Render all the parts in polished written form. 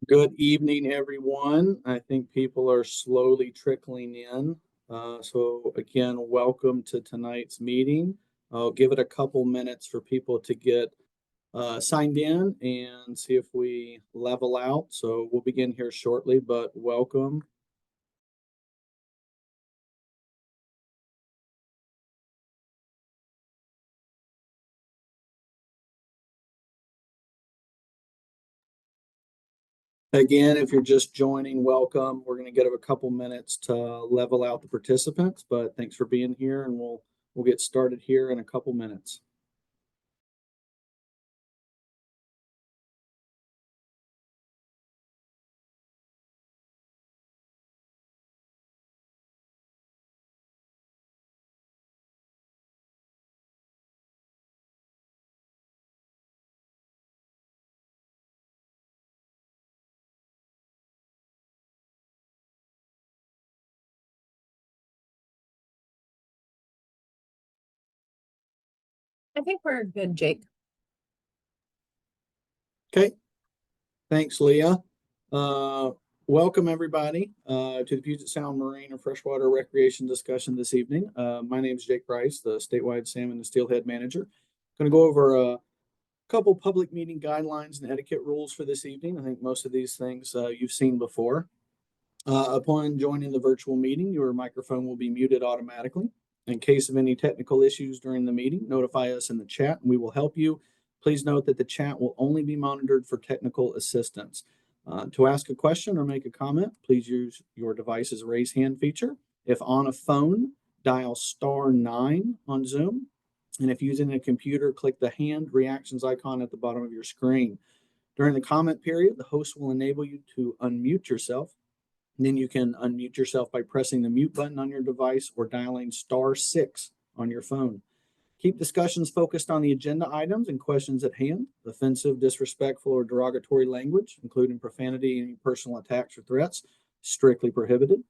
Good evening, everyone. I think people are slowly trickling in. So again, welcome to tonight's meeting. I'll give it a couple minutes for people to get signed in and see if we level out. So we'll begin here shortly, but welcome. Again, if you're just joining, welcome. We're going to give a couple minutes to level out the participants, but thanks for being here, and we'll get started here in a couple minutes. I think we're good, Jake. Okay. Thanks, Leah. Welcome everybody to the Puget Sound Marine and Freshwater Recreation discussion this evening. My name is Jake Rice, the statewide salmon and steelhead manager. Going to go over a couple public meeting guidelines and etiquette rules for this evening. I think most of these things you've seen before. Upon joining the virtual meeting, your microphone will be muted automatically. In case of any technical issues during the meeting, notify us in the chat and we will help you. Please note that the chat will only be monitored for technical assistance. To ask a question or make a comment, please use your device's raise hand feature. If on a phone, dial *9 on Zoom. And if using a computer, click the hand reactions icon at the bottom of your screen. During the comment period, the host will enable you to unmute yourself. And then you can unmute yourself by pressing the mute button on your device or dialing *6 on your phone. Keep discussions focused on the agenda items and questions at hand. Offensive, disrespectful, or derogatory language, including profanity and personal attacks or threats, strictly prohibited.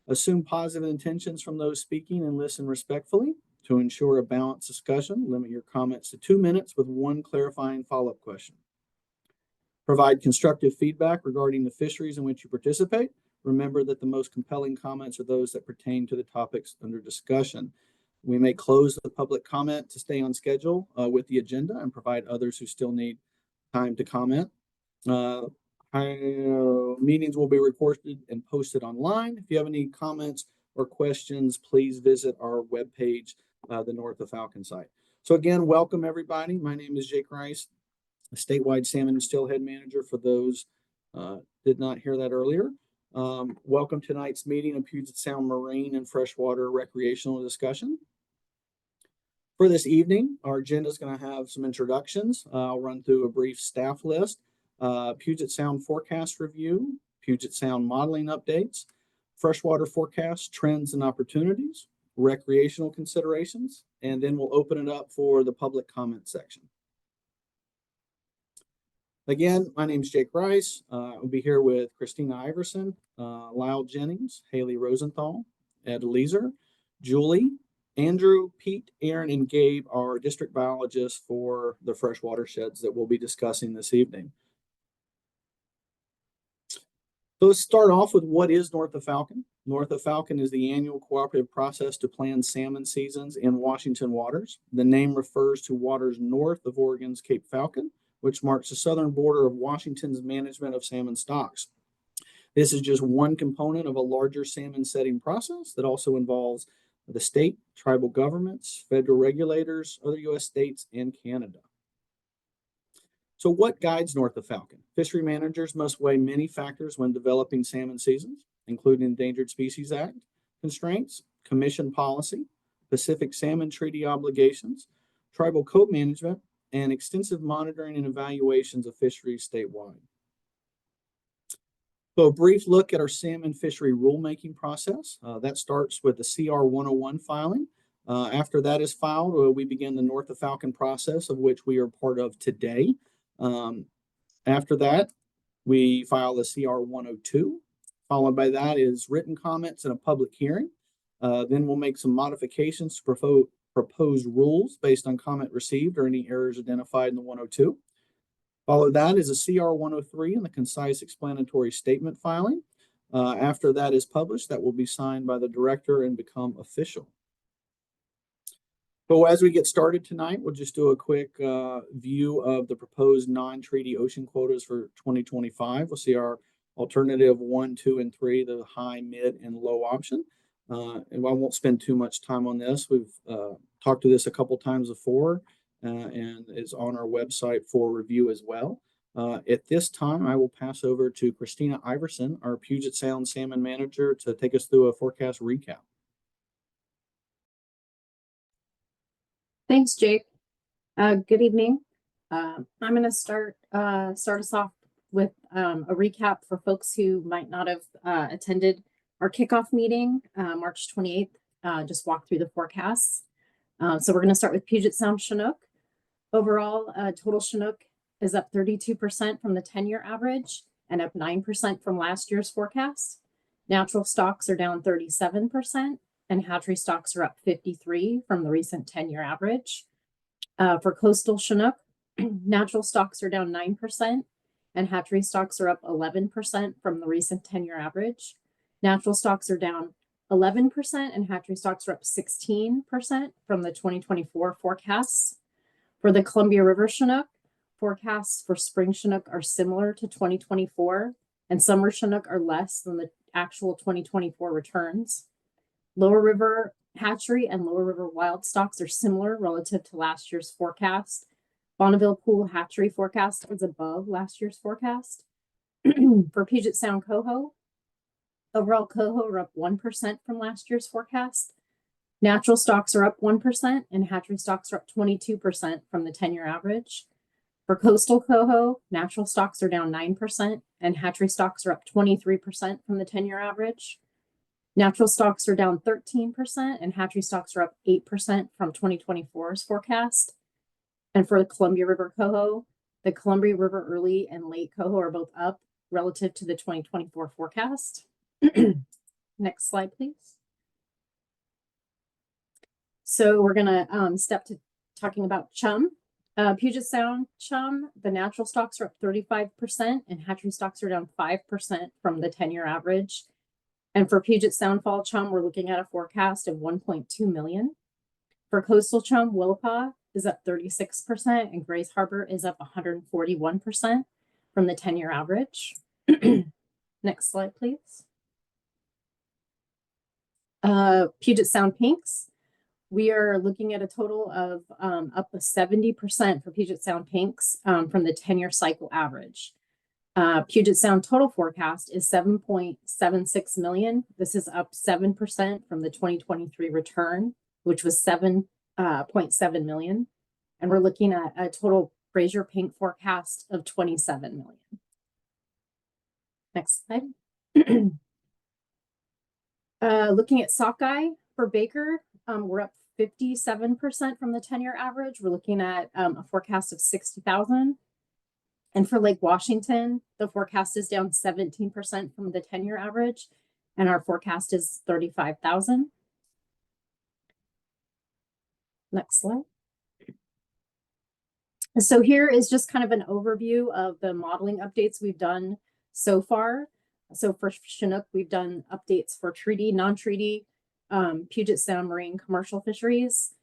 Assume positive intentions from those speaking and listen respectfully. To ensure a balanced discussion, limit your comments to 2 minutes with one clarifying follow-up question. Provide constructive feedback regarding the fisheries in which you participate. Remember that the most compelling comments are those that pertain to the topics under discussion. We may close the public comment to stay on schedule with the agenda and provide others who still need time to comment. Meetings will be recorded and posted online. If you have any comments or questions, please visit our webpage, the North of Falcon site. So again, welcome everybody. My name is Jake Rice, a statewide salmon and steelhead manager for those did not hear that earlier. Welcome to tonight's meeting of Puget Sound Marine and Freshwater Recreational discussion. For this evening, our agenda is going to have some introductions. I'll run through a brief staff list, Puget Sound forecast review, Puget Sound modeling updates, freshwater forecast trends and opportunities, recreational considerations, and then we'll open it up for the public comment section. Again, my name is Jake Rice. I'll be here with Christina Iverson, Lyle Jennings, Haley Rosenthal, Ed Leeser, Julie, Andrew, Pete, Aaron, and Gabe are district biologists for the fresh watersheds that we'll be discussing this evening. So let's start off with what is North of Falcon. North of Falcon is the annual cooperative process to plan salmon seasons in Washington waters. The name refers to waters north of Oregon's Cape Falcon, which marks the southern border of Washington's management of salmon stocks. This is just one component of a larger salmon setting process that also involves the state, tribal governments, federal regulators, other U.S. states, and Canada. So what guides North of Falcon? Fishery managers must weigh many factors when developing salmon seasons, including Endangered Species Act constraints, commission policy, Pacific Salmon Treaty obligations, tribal code management, and extensive monitoring and evaluations of fisheries statewide. So a brief look at our salmon fishery rulemaking process. That starts with the CR 101 filing. After that is filed, we begin the North of Falcon process, of which we are part of today. After that, we file the CR 102. Followed by that is written comments and a public hearing. Then we'll make some modifications to proposed rules based on comment received or any errors identified in the 102. Follow that is a CR 103 and the concise explanatory statement filing. After that is published, that will be signed by the director and become official. So as we get started tonight, we'll just do a quick view of the proposed non-treaty ocean quotas for 2025. We'll see our alternative 1, 2, and 3, the high, mid, and low option. And I won't spend too much time on this. We've talked to this a couple times before and is on our website for review as well. At this time, I will pass over to Christina Iverson, our Puget Sound Salmon Manager, to take us through a forecast recap. Thanks, Jake. Good evening. I'm going to start us off with a recap for folks who might not have attended our kickoff meeting, March 28th, just walk through the forecasts. So we're going to start with Puget Sound Chinook. Overall, total Chinook is up 32% from the 10-year average and up 9% from last year's forecast. Natural stocks are down 37%. And hatchery stocks are up 53 from the recent 10-year average. For coastal Chinook, natural stocks are down 9%, and hatchery stocks are up 11% from the recent 10-year average. Natural stocks are down 11%, and hatchery stocks are up 16% from the 2024 forecasts. For the Columbia River Chinook, forecasts for spring Chinook are similar to 2024, and summer Chinook are less than the actual 2024 returns. Lower River hatchery and Lower River wild stocks are similar relative to last year's forecast. Bonneville Pool hatchery forecast is above last year's forecast. For Puget Sound coho, overall coho are up 1% from last year's forecast. Natural stocks are up 1% and hatchery stocks are up 22% from the 10-year average. For coastal coho, natural stocks are down 9% and hatchery stocks are up 23% from the 10-year average. Natural stocks are down 13% and hatchery stocks are up 8% from 2024's forecast. And for the Columbia River coho, the Columbia River early and late coho are both up relative to the 2024 forecast. Next slide, please. So we're going to step to talking about chum. Puget Sound chum, the natural stocks are up 35% and hatchery stocks are down 5% from the 10-year average. And for Puget Sound fall chum, we're looking at a forecast of 1.2 million. For coastal chum, Willapa is up 36% and Grays Harbor is up 141% from the 10-year average. Next slide, please. Puget Sound pinks. We are looking at a total of up to 70% for Puget Sound pinks from the 10-year cycle average. Puget Sound total forecast is 7.76 million. This is up 7% from the 2023 return, which was 7.7 million. And we're looking at a total Fraser pink forecast of 27 million. Next slide. Looking at sockeye for Baker, we're up 57% from the 10-year average. We're looking at a forecast of 60,000. And for Lake Washington, the forecast is down 17% from the 10-year average, and our forecast is 35,000. Next slide. So here is just kind of an overview of the modeling updates we've done so far. So for Chinook, we've done updates for treaty, non-treaty, Puget Sound marine commercial fisheries,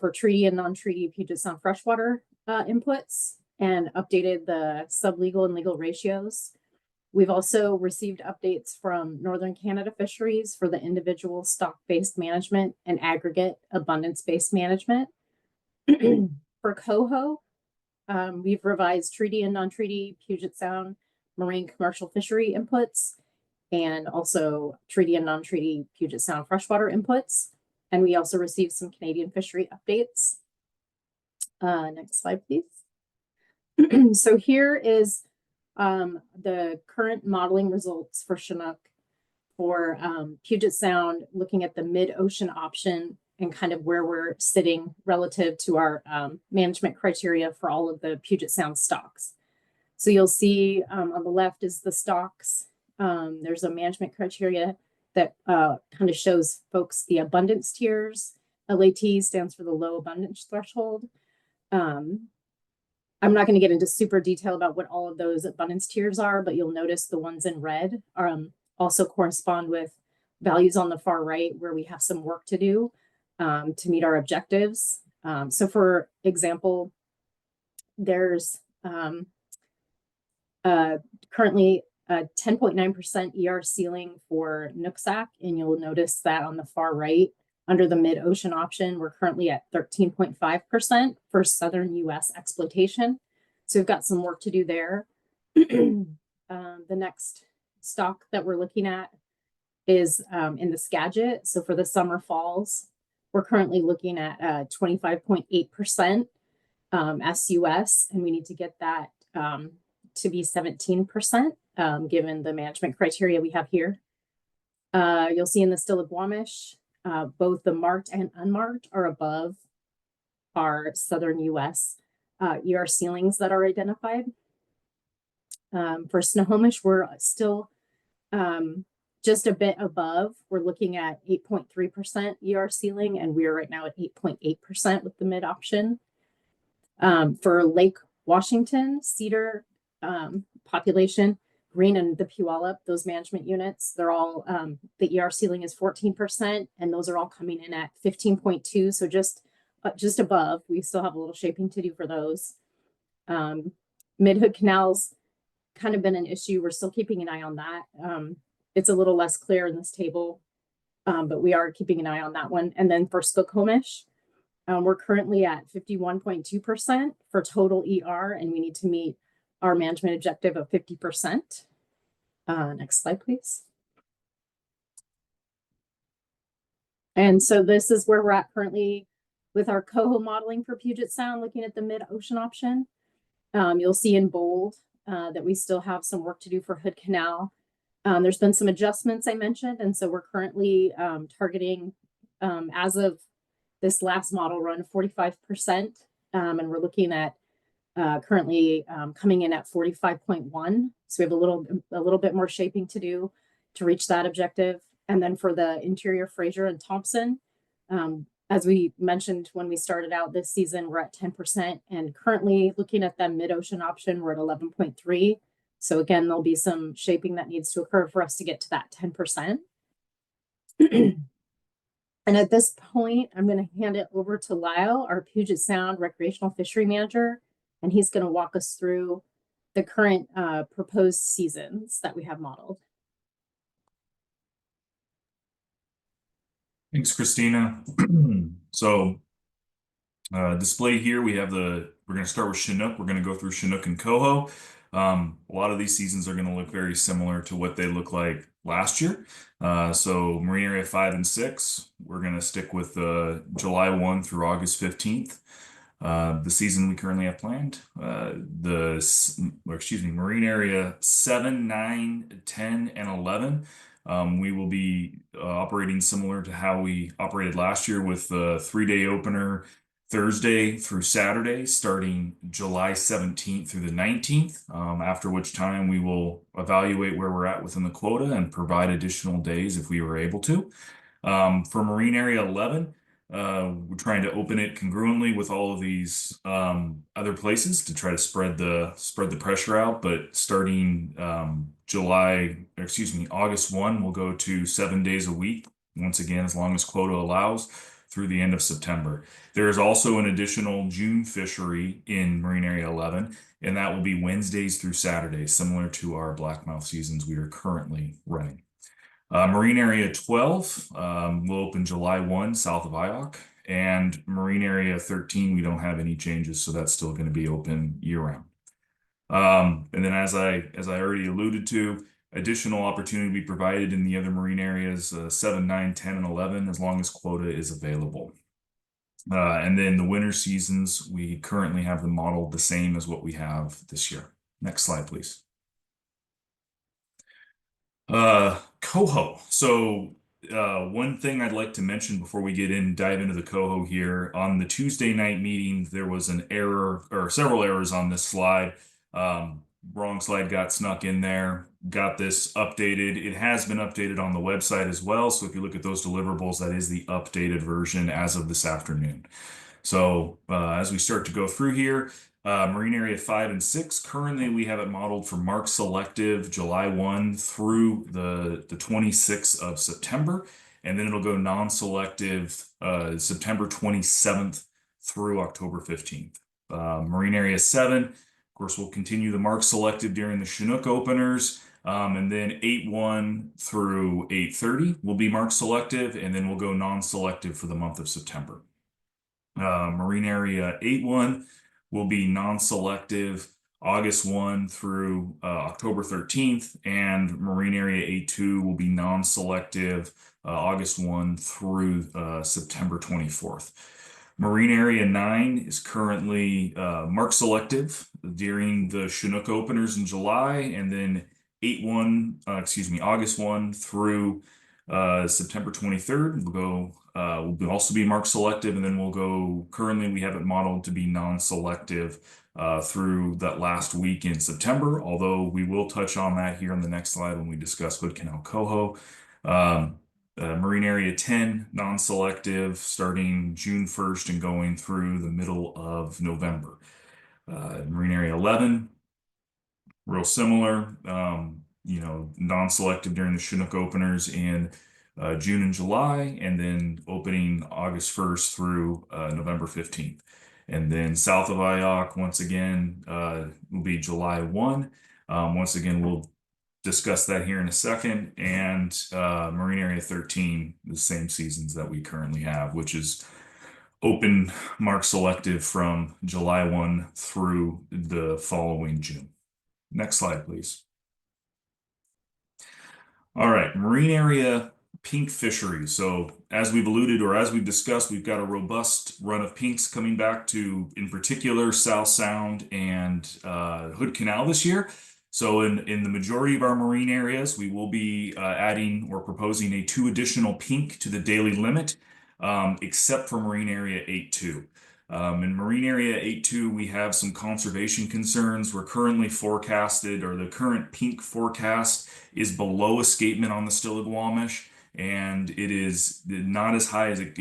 for treaty and non-treaty Puget Sound freshwater inputs, and updated the sublegal and legal ratios. We've also received updates from Northern Canada Fisheries for the individual stock-based management and aggregate abundance-based management. For coho, we've revised treaty and non-treaty Puget Sound marine commercial fishery inputs, and also treaty and non-treaty Puget Sound freshwater inputs. And we also received some Canadian fishery updates. Next slide, please. So here is the current modeling results for Chinook for Puget Sound, looking at the mid-ocean option and kind of where we're sitting relative to our management criteria for all of the Puget Sound stocks. So you'll see on the left is the stocks. There's a management criteria that kind of shows folks the abundance tiers. LAT stands for the low abundance threshold. I'm not going to get into super detail about what all of those abundance tiers are, but you'll notice the ones in red also correspond with values on the far right where we have some work to do to meet our objectives. So for example, there's currently a 10.9% ER ceiling for Nooksack, and you'll notice that on the far right, under the mid-ocean option, we're currently at 13.5% for southern US exploitation. So we've got some work to do there. The next stock that we're looking at is in the Skagit. So for the summer falls, we're currently looking at 25.8% SUS, and we need to get that to be 17%, given the management criteria we have here. You'll see in the Stillaguamish, both the marked and unmarked are above our southern US ER ceilings that are identified. For Snohomish, we're still just a bit above. We're looking at 8.3% ER ceiling, and we are right now at 8.8% with the mid option. For Lake Washington, Cedar population, Green and the Puyallup, those management units, they're all, the ER ceiling is 14%, and those are all coming in at 15.2, so just above. We still have a little shaping to do for those. Mid-Hood Canal's kind of been an issue. We're still keeping an eye on that. It's a little less clear in this table, but we are keeping an eye on that one. And then for Skokomish, we're currently at 51.2% for total ER, and we need to meet our management objective of 50%. Next slide, please. And so this is where we're at currently with our coho modeling for Puget Sound, looking at the mid-ocean option. You'll see in bold that we still have some work to do for Hood Canal. There's been some adjustments I mentioned, and so we're currently targeting, as of this last model run, 45%, and we're looking at currently coming in at 45.1. So we have a little bit more shaping to do to reach that objective. And then for the interior Fraser and Thompson, as we mentioned when we started out this season, we're at 10%, and currently looking at the mid-ocean option, we're at 11.3. So again, there'll be some shaping that needs to occur for us to get to that 10%. And at this point, I'm going to hand it over to Lyle, our Puget Sound recreational fishery manager, and he's going to walk us through the current proposed seasons that we have modeled. Thanks, Christina. So displayed here, we have we're going to start with Chinook. We're going to go through Chinook and Coho. A lot of these seasons are going to look very similar to what they look like last year. So Marine Area 5 and 6, we're going to stick with July 1 through August 15th. The season we currently have planned, Marine Area 7, 9, 10, and 11. We will be operating similar to how we operated last year with a 3-day opener Thursday through Saturday, starting July 17th through the 19th, after which time we will evaluate where we're at within the quota and provide additional days if we were able to. For Marine Area 11, we're trying to open it congruently with all of these other places to try to spread the pressure out. But starting August 1, we'll go to 7 days a week, once again, as long as quota allows, through the end of September. There is also an additional June fishery in Marine Area 11, and that will be Wednesdays through Saturdays, similar to our blackmouth seasons we are currently running. Marine Area 12 will open July 1 south of IOC, and Marine Area 13, we don't have any changes, so that's still going to be open year-round. And then as I already alluded to, additional opportunity to be provided in the other marine areas 7, 9, 10, and 11, as long as quota is available. And then the winter seasons, we currently have them modeled the same as what we have this year. Next slide, please. Coho. So one thing I'd like to mention before we dive into the coho here, on the Tuesday night meeting, there was an error, or several errors on this slide. Wrong slide got snuck in there, got this updated. It has been updated on the website as well. So if you look at those deliverables, that is the updated version as of this afternoon. So as we start to go through here, Marine Area 5 and 6, currently we have it modeled for mark selective July 1 through the 26th of September, and then it'll go non-selective September 27th through October 15th. Marine Area 7, of course, we'll continue the mark selective during the Chinook openers, and then 8/1 through 8/30 will be mark selective, and then we'll go non-selective for the month of September. Marine Area 8/1 will be non-selective August 1 through October 13th, and Marine Area 8/2 will be non-selective August 1 through September 24th. Marine Area 9 is currently mark selective during the Chinook openers in July, and then August 1 through September 23rd. Will also be mark selective, and then currently we have it modeled to be non-selective through that last week in September, although we will touch on that here on the next slide when we discuss Hood Canal Coho. Marine Area 10, non-selective, starting June 1st and going through the middle of November. Marine Area 11, real similar, non-selective during the Chinook openers in June and July, and then opening August 1st through November 15th. And then south of IOC, once again, will be July 1. Once again, we'll discuss that here in a second. And Marine Area 13, the same seasons that we currently have, which is open mark selective from July 1 through the following June. Next slide, please. All right, Marine Area pink fisheries. So as we've alluded, or as we've discussed, we've got a robust run of pinks coming back to, in particular, South Sound and Hood Canal this year. So in the majority of our marine areas, we will be adding or proposing 2 additional pink to the daily limit, except for Marine Area 8/2. In Marine Area 8/2, we have some conservation concerns. We're currently forecasted, or the current pink forecast is below escapement on the Stillaguamish, and it is not as high as it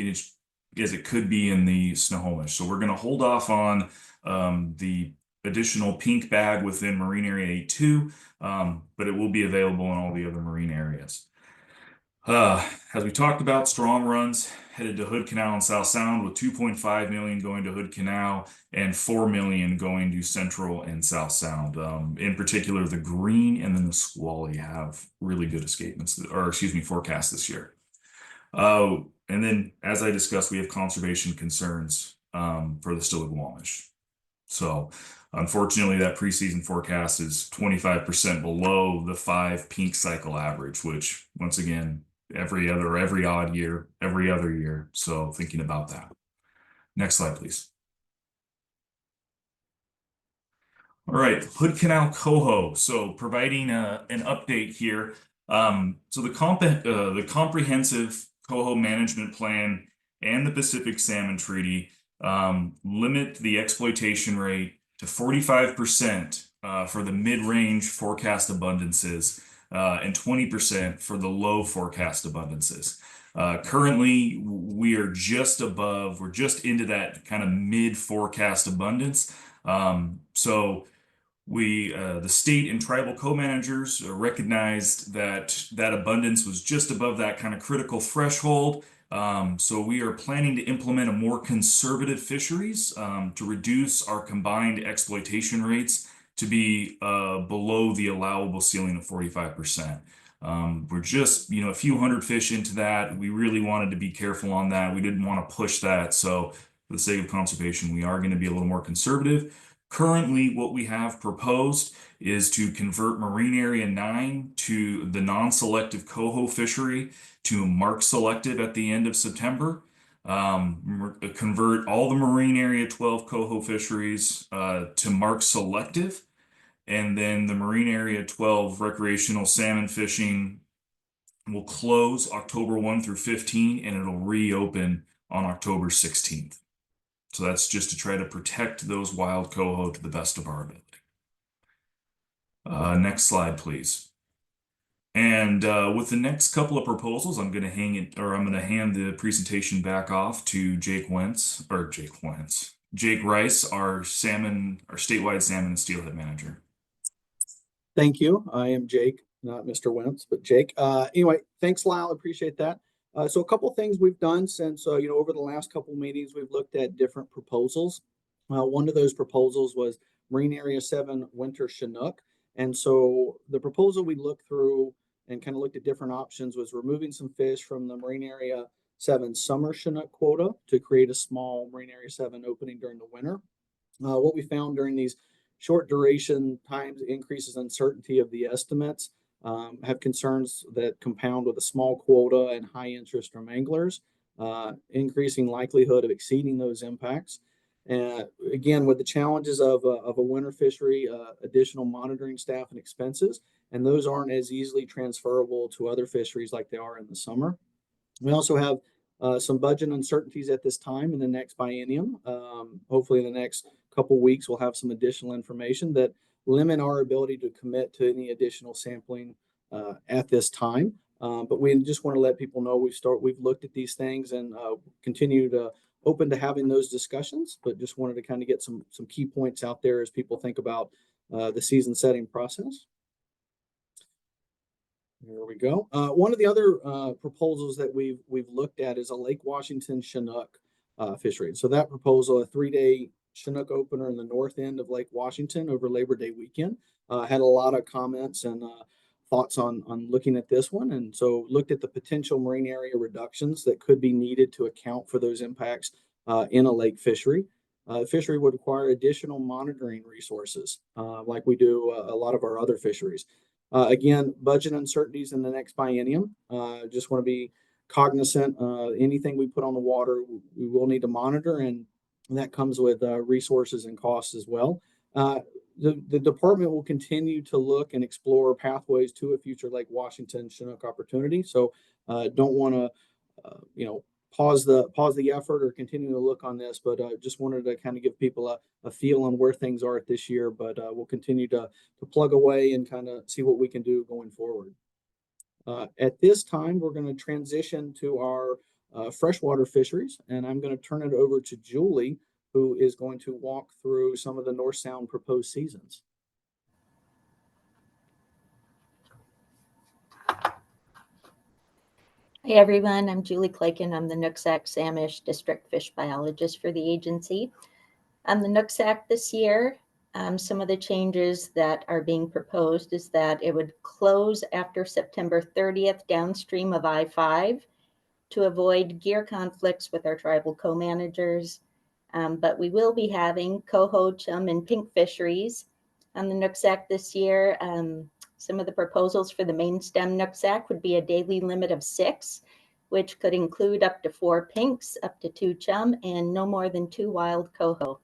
could be in the Snohomish. So we're going to hold off on the additional pink bag within Marine Area 8/2, but it will be available in all the other marine areas. As we talked about, strong runs headed to Hood Canal and South Sound, with 2.5 million going to Hood Canal and 4 million going to Central and South Sound. In particular, the green and then the squally have really good forecasts this year. And then, as I discussed, we have conservation concerns for the Stillaguamish. So unfortunately, that preseason forecast is 25% below the 5 pink cycle average, which, once again, every other year. So thinking about that. Next slide, please. All right, Hood Canal Coho. So providing an update here. So the comprehensive coho management plan and the Pacific Salmon Treaty limit the exploitation rate to 45% for the mid-range forecast abundances, and 20% for the low forecast abundances. Currently, we're just into that kind of mid-forecast abundance. So the state and tribal co-managers recognized that abundance was just above that kind of critical threshold. So we are planning to implement a more conservative fisheries to reduce our combined exploitation rates to be below the allowable ceiling of 45%. We're just a few hundred fish into that. We really wanted to be careful on that. We didn't want to push that. So for the sake of conservation, we are going to be a little more conservative. Currently, what we have proposed is to convert Marine Area 9 to the non-selective coho fishery to mark selective at the end of September. Convert all the Marine Area 12 coho fisheries to mark selective, and then the Marine Area 12 recreational salmon fishing will close October 1 through 15, and it'll reopen on October 16th. So that's just to try to protect those wild coho to the best of our ability. Next slide, please. And with the next couple of proposals, I'm going to hand the presentation back off to Jake Wentz. Jake Rice, our statewide salmon and steelhead manager. Thank you. I am Jake, not Mr. Wentz, but Jake. Anyway, thanks, Lyle. Appreciate that. So a couple things we've done since, over the last couple meetings, we've looked at different proposals. One of those proposals was Marine Area 7 winter Chinook. And so the proposal we looked through and kind of looked at different options was removing some fish from the Marine Area 7 summer Chinook quota to create a small Marine Area 7 opening during the winter. What we found during these short duration times increases uncertainty of the estimates, have concerns that compound with a small quota and high interest from anglers, increasing likelihood of exceeding those impacts. Again, with the challenges of a winter fishery, additional monitoring staff and expenses, and those aren't as easily transferable to other fisheries like they are in the summer. We also have some budget uncertainties at this time in the next biennium. Hopefully in the next couple weeks, we'll have some additional information that limit our ability to commit to any additional sampling at this time. But we just want to let people know we've looked at these things and continue to open to having those discussions, but just wanted to kind of get some key points out there as people think about the season setting process. There we go. One of the other proposals that we've looked at is a Lake Washington Chinook fishery. So that proposal, a 3-day Chinook opener in the north end of Lake Washington over Labor Day weekend, had a lot of comments and thoughts on looking at this one. And so looked at the potential marine area reductions that could be needed to account for those impacts in a lake fishery. Fishery would require additional monitoring resources like we do a lot of our other fisheries. Again, budget uncertainties in the next biennium. Just want to be cognizant. Anything we put on the water, we will need to monitor, and that comes with resources and costs as well. The department will continue to look and explore pathways to a future Lake Washington Chinook opportunity. So don't want to, pause the effort or continue to look on this, but just wanted to kind of give people a feel on where things are at this year. But we'll continue to plug away and kind of see what we can do going forward. At this time, we're going to transition to our freshwater fisheries, and I'm going to turn it over to Julie, who is going to walk through some of the North Sound proposed seasons. Hey everyone, I'm Julie Claykin. I'm the Nooksack Samish District Fish Biologist for the agency. On the Nooksack this year, some of the changes that are being proposed is that it would close after September 30th downstream of I-5 to avoid gear conflicts with our tribal co-managers. But we will be having coho, chum, and pink fisheries on the Nooksack this year. Some of the proposals for the main stem Nooksack would be a daily limit of 6, which could include up to 4 pinks, up to 2 chum, and no more than 2 wild coho.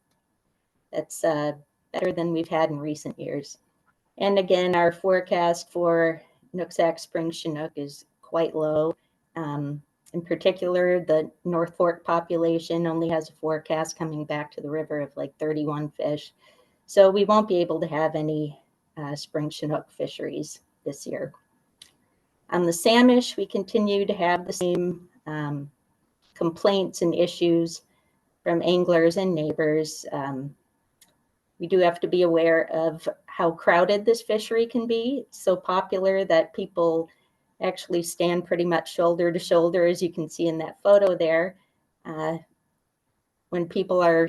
That's better than we've had in recent years. And again, our forecast for Nooksack Spring Chinook is quite low. In particular, the North Fork population only has a forecast coming back to the river of like 31 fish. So we won't be able to have any spring Chinook fisheries this year. On the Samish, we continue to have the same complaints and issues from anglers and neighbors. We do have to be aware of how crowded this fishery can be. It's so popular that people actually stand pretty much shoulder to shoulder, as you can see in that photo there. When people are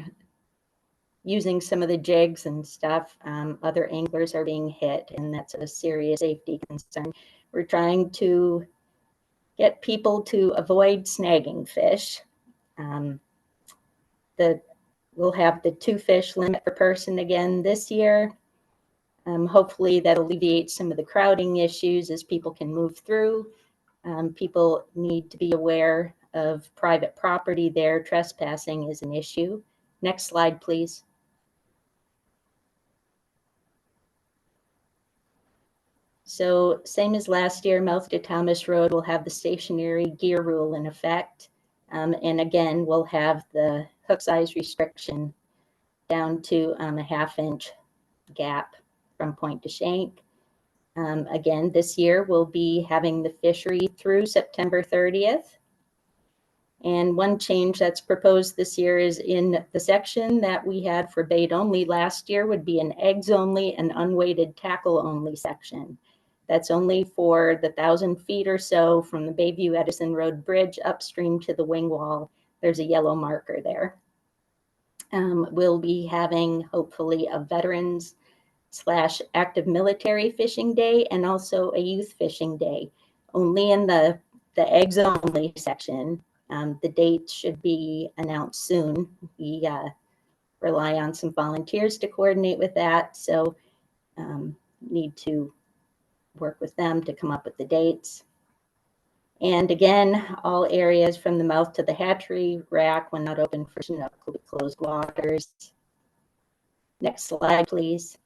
using some of the jigs and stuff, other anglers are being hit, and that's a serious safety concern. We're trying to get people to avoid snagging fish. We'll have the 2 fish limit per person again this year. Hopefully that alleviates some of the crowding issues as people can move through. People need to be aware of private property there. Trespassing is an issue. Next slide, please. So same as last year, Mouth to Thomas Road will have the stationary gear rule in effect. And again, we'll have the hook size restriction down to a 1/2-inch gap from point to shank. Again, this year we'll be having the fishery through September 30th. And one change that's proposed this year is in the section that we had for bait only last year would be an eggs only and unweighted tackle only section. That's only for the 1,000 feet or so from the Bayview Edison Road Bridge upstream to the wing wall. There's a yellow marker there. We'll be having hopefully a veterans / active military fishing day and also a youth fishing day, only in the eggs only section. The date should be announced soon. We rely on some volunteers to coordinate with that, so need to work with them to come up with the dates. And again, all areas from the mouth to the hatchery rack, when not open for Chinook, will be closed waters. Next slide, please.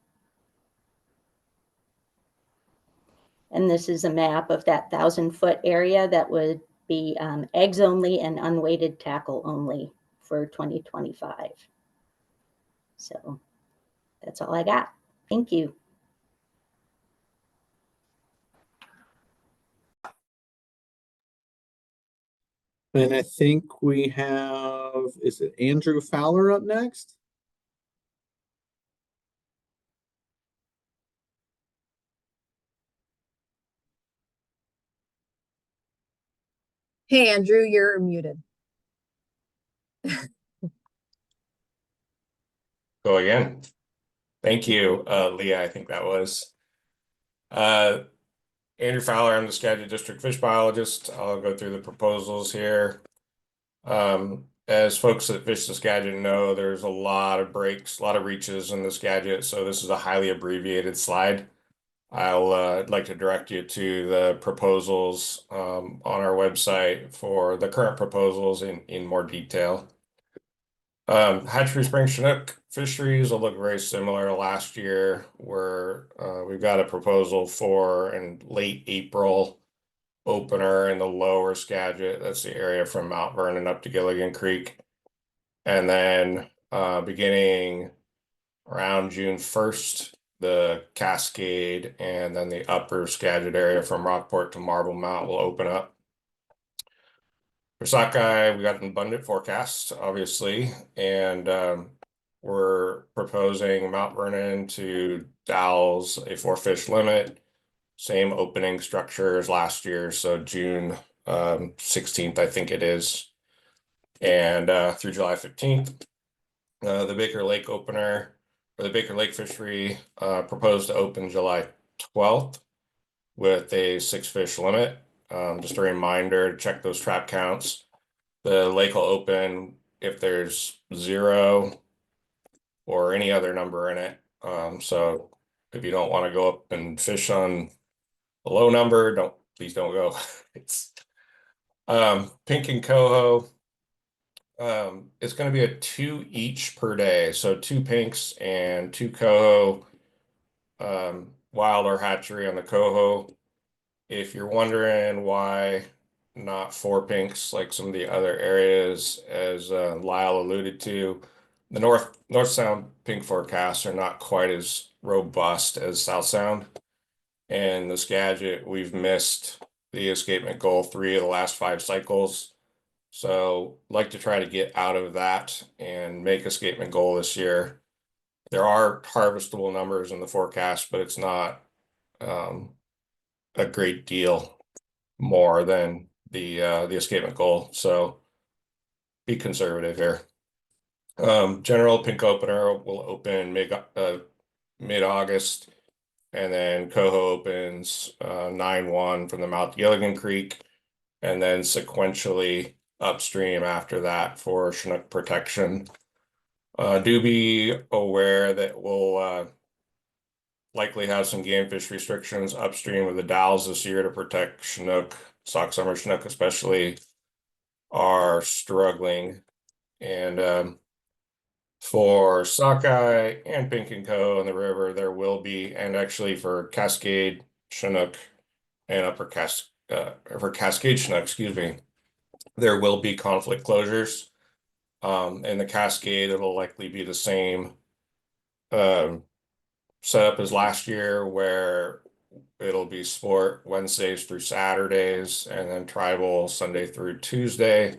And this is a map of that 1,000-foot area that would be eggs only and unweighted tackle only for 2025. So that's all I got. Thank you. And I think we have, is it Andrew Fowler up next? Hey, Andrew, you're muted. Go again. Thank you, Leah. I think that was. Andrew Fowler, I'm the Skagit District Fish Biologist. I'll go through the proposals here. As folks that fish the Skagit know, there's a lot of breaks, a lot of reaches in the Skagit, so this is a highly abbreviated slide. I'd like to direct you to the proposals on our website for the current proposals in more detail. Hatchery Spring Chinook fisheries will look very similar to last year, where we've got a proposal for in late April opener in the lower Skagit. That's the area from Mount Vernon up to Gilligan Creek. And then beginning around June 1st, the Cascade and then the upper Skagit area from Rockport to Marble Mount will open up. For sockeye, we got an abundant forecast, obviously, and we're proposing Mount Vernon to Dalles a 4-fish limit, same opening structure as last year, so June 16th, I think it is, and through July 15th. The Baker Lake opener, or the Baker Lake fishery, proposed to open July 12th with a 6-fish limit. Just a reminder to check those trap counts. The lake will open if there's 0 or any other number in it. So if you don't want to go up and fish on a low number, please don't go. It's pink and coho. It's going to be a 2 each per day, so 2 pinks and 2 coho. Wild or hatchery on the coho. If you're wondering why not 4 pinks like some of the other areas, as Lyle alluded to, the North Sound pink forecasts are not quite as robust as South Sound. And the Skagit, we've missed the escapement goal 3 of the last 5 cycles. So like to try to get out of that and make escapement goal this year. There are harvestable numbers in the forecast, but it's not a great deal more than the escapement goal. So be conservative here. General pink opener will open mid-August, and then coho opens 9/1 from the mouth of Gilligan Creek, and then sequentially upstream after that for Chinook protection. Do be aware that we'll likely have some game fish restrictions upstream of the Dalles this year to protect Chinook. Sock summer Chinook especially are struggling. And for sockeye and pink and coho in the river, there will be, and actually for Cascade Chinook and for Cascade Chinook, excuse me, there will be conflict closures. In the Cascade, it'll likely be the same setup as last year, where it'll be sport Wednesdays through Saturdays and then tribal Sunday through Tuesday.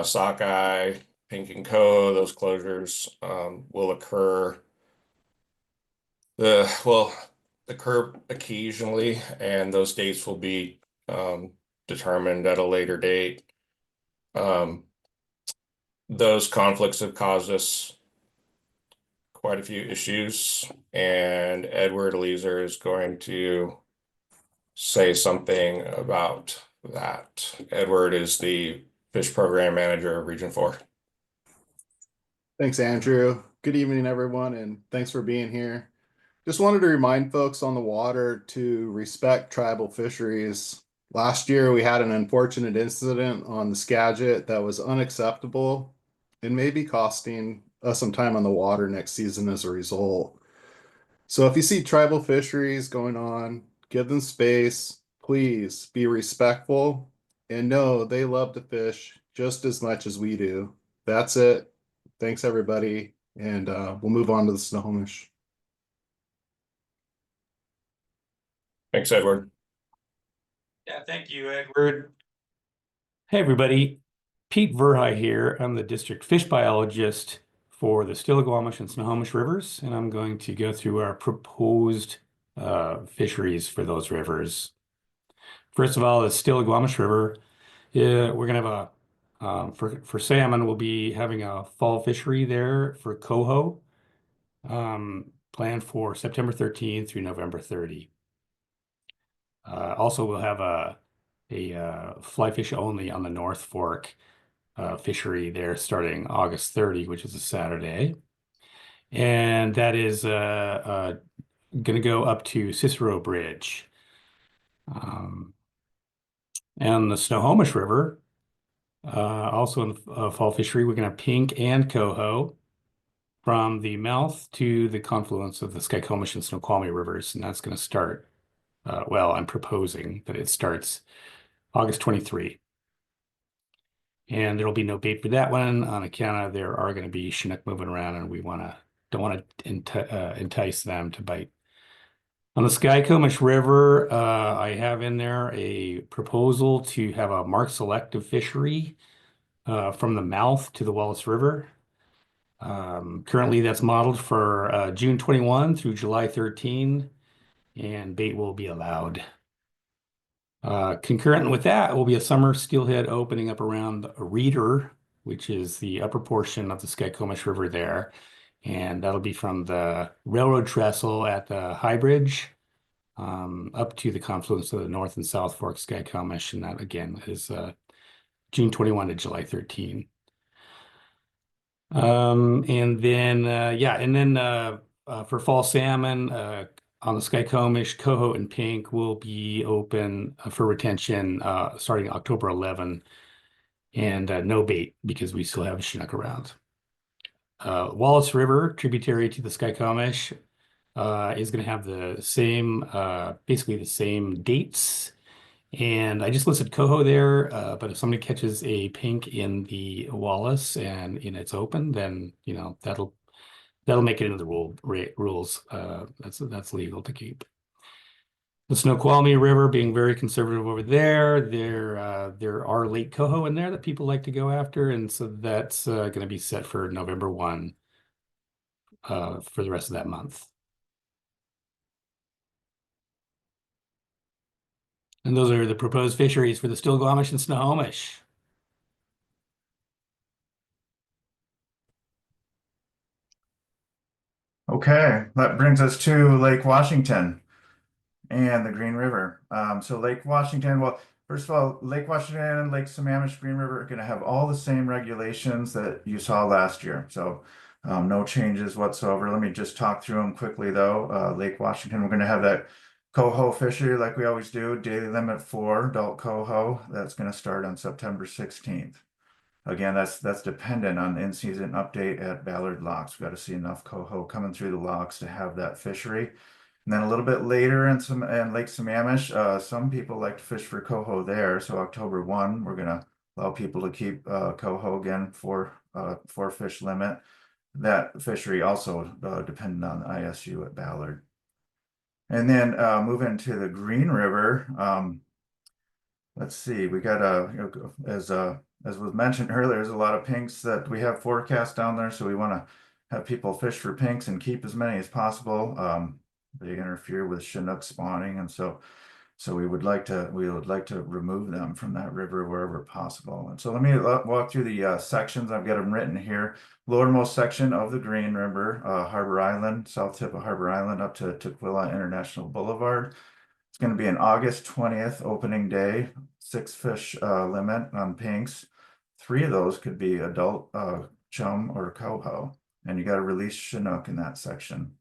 Sockeye, Pink and Co., those closures will occur occasionally, and those dates will be determined at a later date. Those conflicts have caused us quite a few issues, and Edward Leeser is going to say something about that. Edward is the fish program manager of Region 4. Thanks, Andrew. Good evening, everyone, and thanks for being here. Just wanted to remind folks on the water to respect tribal fisheries. Last year, we had an unfortunate incident on the Skagit that was unacceptable and may be costing us some time on the water next season as a result. So if you see tribal fisheries going on, give them space. Please be respectful and know they love to fish just as much as we do. That's it. Thanks, everybody. And we'll move on to the Snohomish. Thanks, Edward. Yeah, thank you, Edward. Hey, everybody. Pete Verhey here. I'm the district fish biologist for the Stillaguamish and Snohomish rivers, and I'm going to go through our proposed fisheries for those rivers. First of all, the Stillaguamish River, we're going to have for salmon, we'll be having a fall fishery there for coho, planned for September 13 through November 30. Also, we'll have a fly fish only on the North Fork fishery there starting August 30, which is a Saturday. And that is going to go up to Cicero Bridge. And the Snohomish River, also in the fall fishery, we're going to have pink and coho from the mouth to the confluence of the Skykomish and Snoqualmie rivers. And that's going to start, well, I'm proposing that it starts August 23. And there'll be no bait for that one on account of there are going to be Chinook moving around, and we don't want to entice them to bite. On the Skykomish River, I have in there a proposal to have a marked selective fishery from the mouth to the Wallace River. Currently, that's modeled for June 21 through July 13, and bait will be allowed. Concurrent with that will be a summer steelhead opening up around Reeder, which is the upper portion of the Skykomish River there. And that'll be from the railroad trestle at the High Bridge up to the confluence of the North and South Fork Skykomish. And that, again, is June 21 to July 13. And then for fall salmon, on the Skykomish, coho and pink will be open for retention starting October 11, and no bait because we still have a Chinook around. Wallace River, tributary to the Skykomish, is going to have the same, basically the same dates. And I just listed coho there, but if somebody catches a pink in the Wallace and it's open, then that'll make it into the rules. That's legal to keep. The Snoqualmie River being very conservative over there. There are lake coho in there that people like to go after, and so that's going to be set for November 1 for the rest of that month. And those are the proposed fisheries for the Stillaguamish and Snohomish. Okay, that brings us to Lake Washington and the Green River. So Lake Washington, well, first of all, Lake Washington and Lake Sammamish, Green River are going to have all the same regulations that you saw last year. So no changes whatsoever. Let me just talk through them quickly though. Lake Washington, we're going to have that coho fishery like we always do, daily limit 4 adult coho. That's going to start on September 16th. Again, that's dependent on the in-season update at Ballard Locks. We've got to see enough coho coming through the locks to have that fishery. And then a little bit later in Lake Sammamish, some people like to fish for coho there. So October 1, we're going to allow people to keep coho again for fish limit. That fishery also dependent on the ISU at Ballard. And then moving to the Green River, let's see, we got as as was mentioned earlier, there's a lot of pinks that we have forecast down there, so we want to have people fish for pinks and keep as many as possible. They interfere with Chinook spawning, and so we would like to remove them from that river wherever possible. And so let me walk through the sections. I've got them written here. Lowermost section of the Green River, Harbor Island, south tip of Harbor Island up to Tukwila International Boulevard. It's going to be an August 20th opening day, 6 fish limit on pinks. 3 of those could be adult chum or coho, and you got to release Chinook in that section.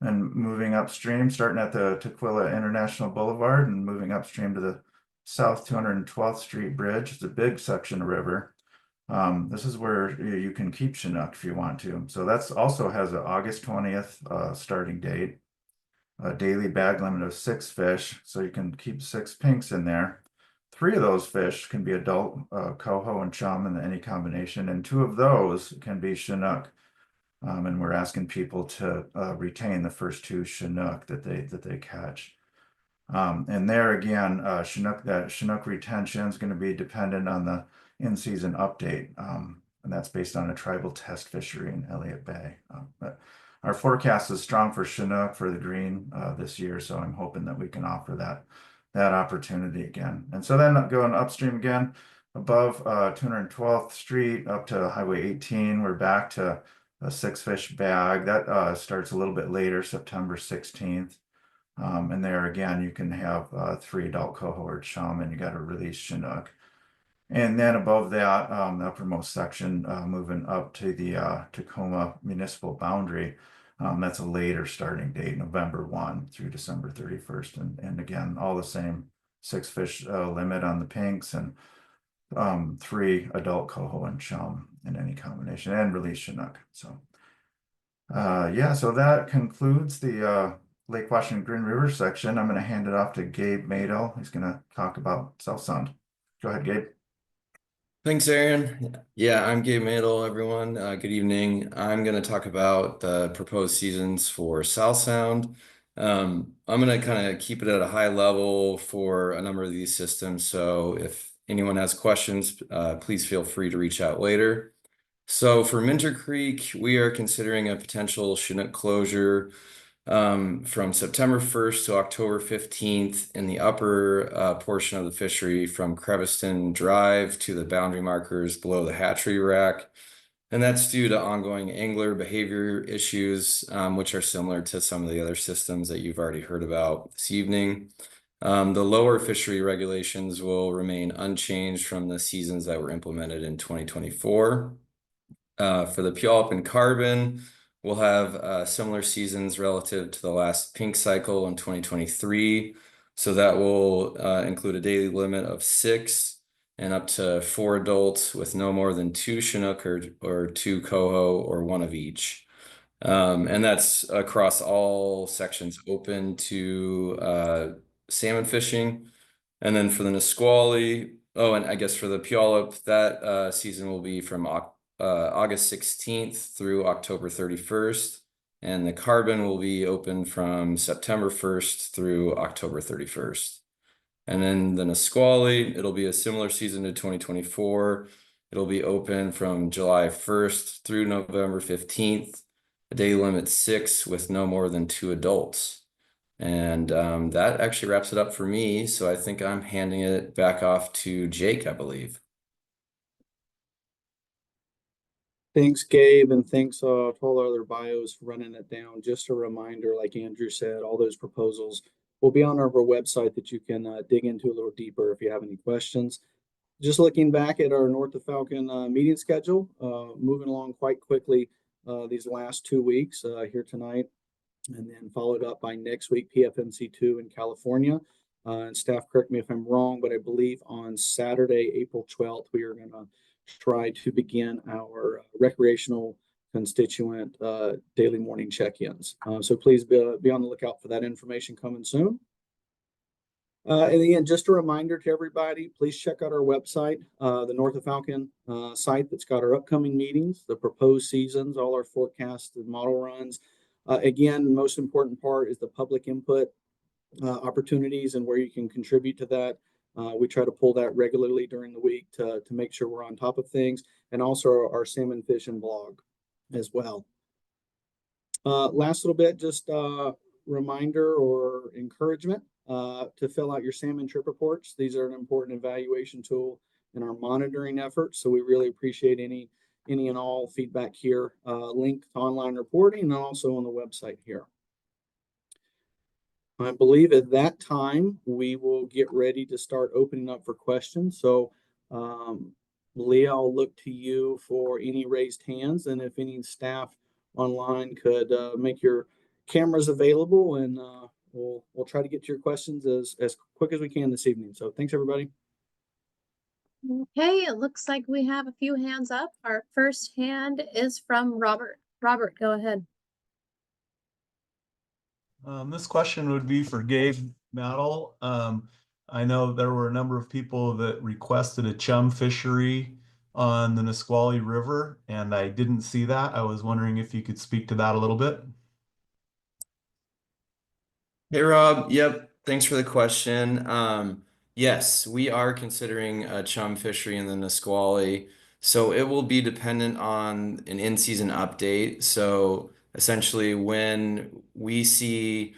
And moving upstream, starting at the Tukwila International Boulevard and moving upstream to the South 212th Street Bridge. It's a big section of river. This is where you can keep Chinook if you want to. So that's also has an August 20th starting date. A daily bag limit of 6 fish, so you can keep 6 pinks in there. 3 of those fish can be adult coho and chum in any combination, and 2 of those can be Chinook. And we're asking people to retain the first 2 Chinook that they catch. And there again, Chinook retention is going to be dependent on the in-season update, and that's based on a tribal test fishery in Elliott Bay. But our forecast is strong for Chinook for the green this year, so I'm hoping that we can offer that opportunity again. And so then going upstream again, above 212th Street up to Highway 18, we're back to a 6 fish bag that starts a little bit later, September 16th. And there again, you can have 3 adult coho or chum, and you got to release Chinook. And then above that, the uppermost section, moving up to the Tacoma municipal boundary, that's a later starting date, November 1 through December 31st. And again, all the same 6 fish limit on the pinks, and 3 adult coho and chum in any combination, and release Chinook. So yeah, so that concludes the Lake Washington Green River section. I'm going to hand it off to Gabe Madel. He's going to talk about South Sound. Go ahead, Gabe. Thanks, Aaron. Yeah, I'm Gabe Madel, everyone. Good evening. I'm going to talk about the proposed seasons for South Sound. I'm going to kind of keep it at a high level for a number of these systems. So if anyone has questions, please feel free to reach out later. So for Minter Creek, we are considering a potential Chinook closure from September 1st to October 15th in the upper portion of the fishery from Creviston Drive to the boundary markers below the hatchery rack. And that's due to ongoing angler behavior issues, which are similar to some of the other systems that you've already heard about this evening. The lower fishery regulations will remain unchanged from the seasons that were implemented in 2024. For the Puyallup and Carbon, we'll have similar seasons relative to the last pink cycle in 2023. So that will include a daily limit of 6 and up to 4 adults with no more than 2 Chinook or 2 coho or 1 of each. And that's across all sections open to salmon fishing. And then for the Nisqually, and I guess for the Puyallup, that season will be from August 16th through October 31st. And the Carbon will be open from September 1st through October 31st. And then the Nisqually, it'll be a similar season to 2024. It'll be open from July 1st through November 15th. A day limit 6 with no more than 2 adults. And that actually wraps it up for me. So I think I'm handing it back off to Jake, I believe. Thanks, Gabe, and thanks to all our other bios for running it down. Just a reminder, like Andrew said, all those proposals will be on our website that you can dig into a little deeper if you have any questions. Just looking back at our North of Falcon meeting schedule, moving along quite quickly these last 2 weeks here tonight, and then followed up by next week, PFMC2 in California. And staff, correct me if I'm wrong, but I believe on Saturday, April 12th, we are going to try to begin our recreational constituent daily morning check-ins. So please be on the lookout for that information coming soon. And again, just a reminder to everybody, please check out our website, the North of Falcon site that's got our upcoming meetings, the proposed seasons, all our forecasted model runs. Again, the most important part is the public input opportunities and where you can contribute to that. We try to pull that regularly during the week to make sure we're on top of things, and also our salmon fishing blog as well. Last little bit, just reminder or encouragement to fill out your salmon trip reports. These are an important evaluation tool in our monitoring efforts, so we really appreciate any and all feedback here. Link to online reporting and also on the website here. I believe at that time we will get ready to start opening up for questions. So Leah, I'll look to you for any raised hands, and if any staff online could make your cameras available, and we'll try to get to your questions as quick as we can this evening. So thanks, everybody. Okay, it looks like we have a few hands up. Our first hand is from Robert. Robert, go ahead. This question would be for Gabe Mattel. I know there were a number of people that requested a chum fishery on the Nisqually River, and I didn't see that. I was wondering if you could speak to that a little bit. Hey Rob, yep, thanks for the question. Yes, we are considering a chum fishery in the Nisqually. So it will be dependent on an in-season update. So essentially when we see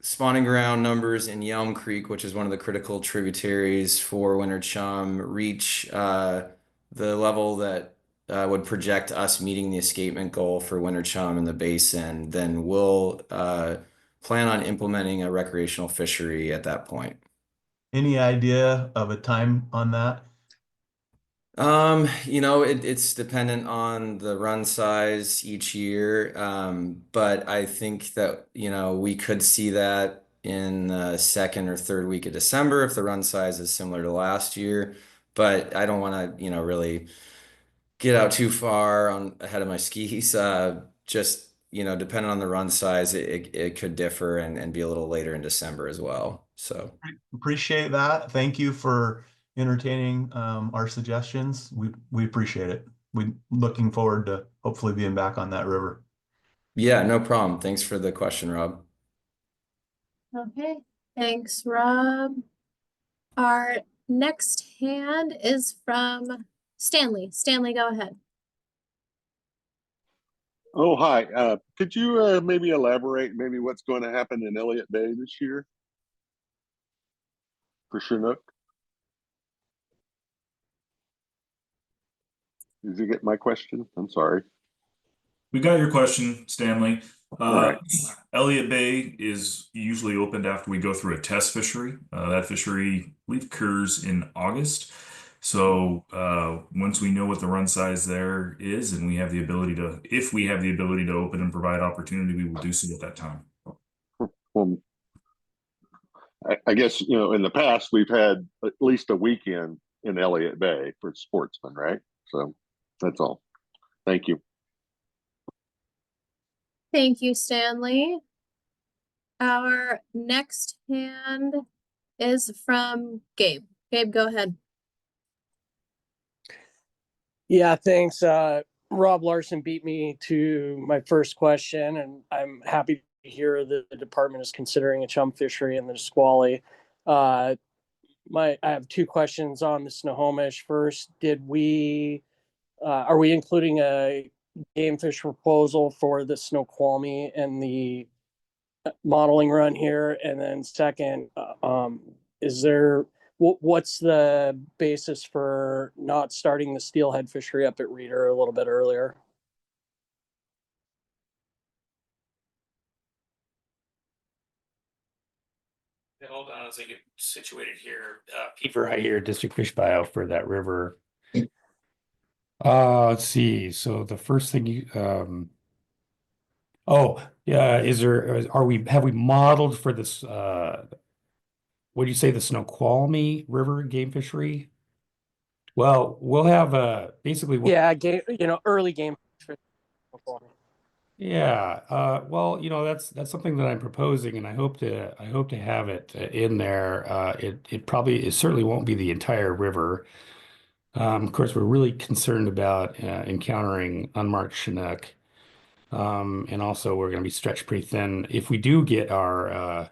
spawning ground numbers in Yelm Creek, which is one of the critical tributaries for winter chum, reach the level that would project us meeting the escapement goal for winter chum in the basin, then we'll plan on implementing a recreational fishery at that point. Any idea of a time on that? It's dependent on the run size each year. But I think that, we could see that in the second or third week of December if the run size is similar to last year. But I don't want to, really get out too far ahead of my skis. Just, depending on the run size, it could differ and be a little later in December as well. So Appreciate that. Thank you for entertaining our suggestions. We appreciate it. We're looking forward to hopefully being back on that river. yeah, no problem. Thanks for the question, Rob. Okay, thanks, Rob. Our next hand is from Stanley. Stanley, go ahead. Oh, hi. Could you maybe elaborate maybe what's going to happen in Elliott Bay this year for Chinook? Did you get my question? I'm sorry. We got your question, Stanley. Right. Elliott Bay is usually opened after we go through a test fishery. That fishery, I believe, occurs in August. So once we know what the run size there is, and we have the ability to, if we have the ability to open and provide opportunity, we will do so at that time. Well, I guess, in the past, we've had at least a weekend in Elliott Bay for sportsmen, right? So that's all. Thank you. Thank you, Stanley. Our next hand is from Gabe. Gabe, go ahead. Yeah, thanks. Rob Larson beat me to my first question, and I'm happy to hear that the department is considering a chum fishery in the Nisqually. I have two questions on the Snohomish. First, are we including a game fish proposal for the Snoqualmie and the modeling run here? And then second, what's the basis for not starting the steelhead fishery up at Reeder a little bit earlier? Hold on as I get situated here. Pete right here, District Fish Bio for that river. Let's see. So the first thing have we modeled for this what do you say, the Snoqualmie River game fishery? Well, we'll have basically early game fish. Yeah, well, that's something that I'm proposing, and I hope to have it in there. It certainly won't be the entire river. Of course, we're really concerned about encountering unmarked Chinook, and also we're going to be stretched pretty thin. If we do get our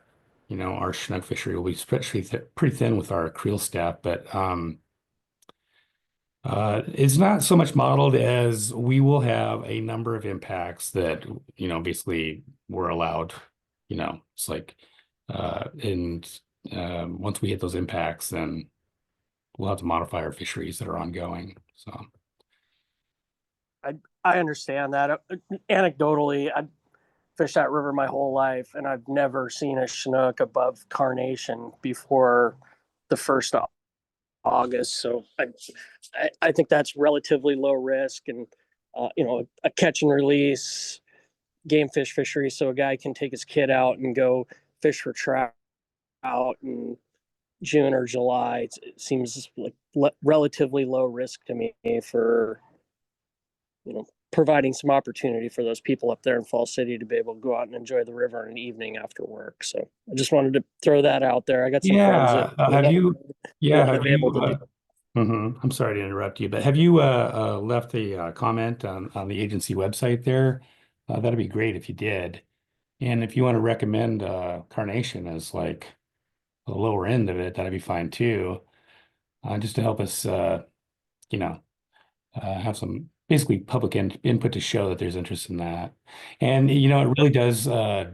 our Chinook fishery will be pretty thin with our creel staff, but it's not so much modeled as we will have a number of impacts that, basically we're allowed, it's like, once we hit those impacts, then we'll have to modify our fisheries that are ongoing. So I understand that. Anecdotally, I've fished that river my whole life, and I've never seen a Chinook above carnation before the 1st of August. So I think that's relatively low risk, and a catch and release game fish fishery, so a guy can take his kid out and go fish for trout in June or July. It seems like relatively low risk to me for providing some opportunity for those people up there in Fall City to be able to go out and enjoy the river in the evening after work. So I just wanted to throw that out there. I got some friends that have you able to do. I'm sorry to interrupt you, but have you left a comment on the agency website there? That'd be great if you did. And if you want to recommend carnation as like the lower end of it, that'd be fine too. Just to help us, have some basically public input to show that there's interest in that. And, it really does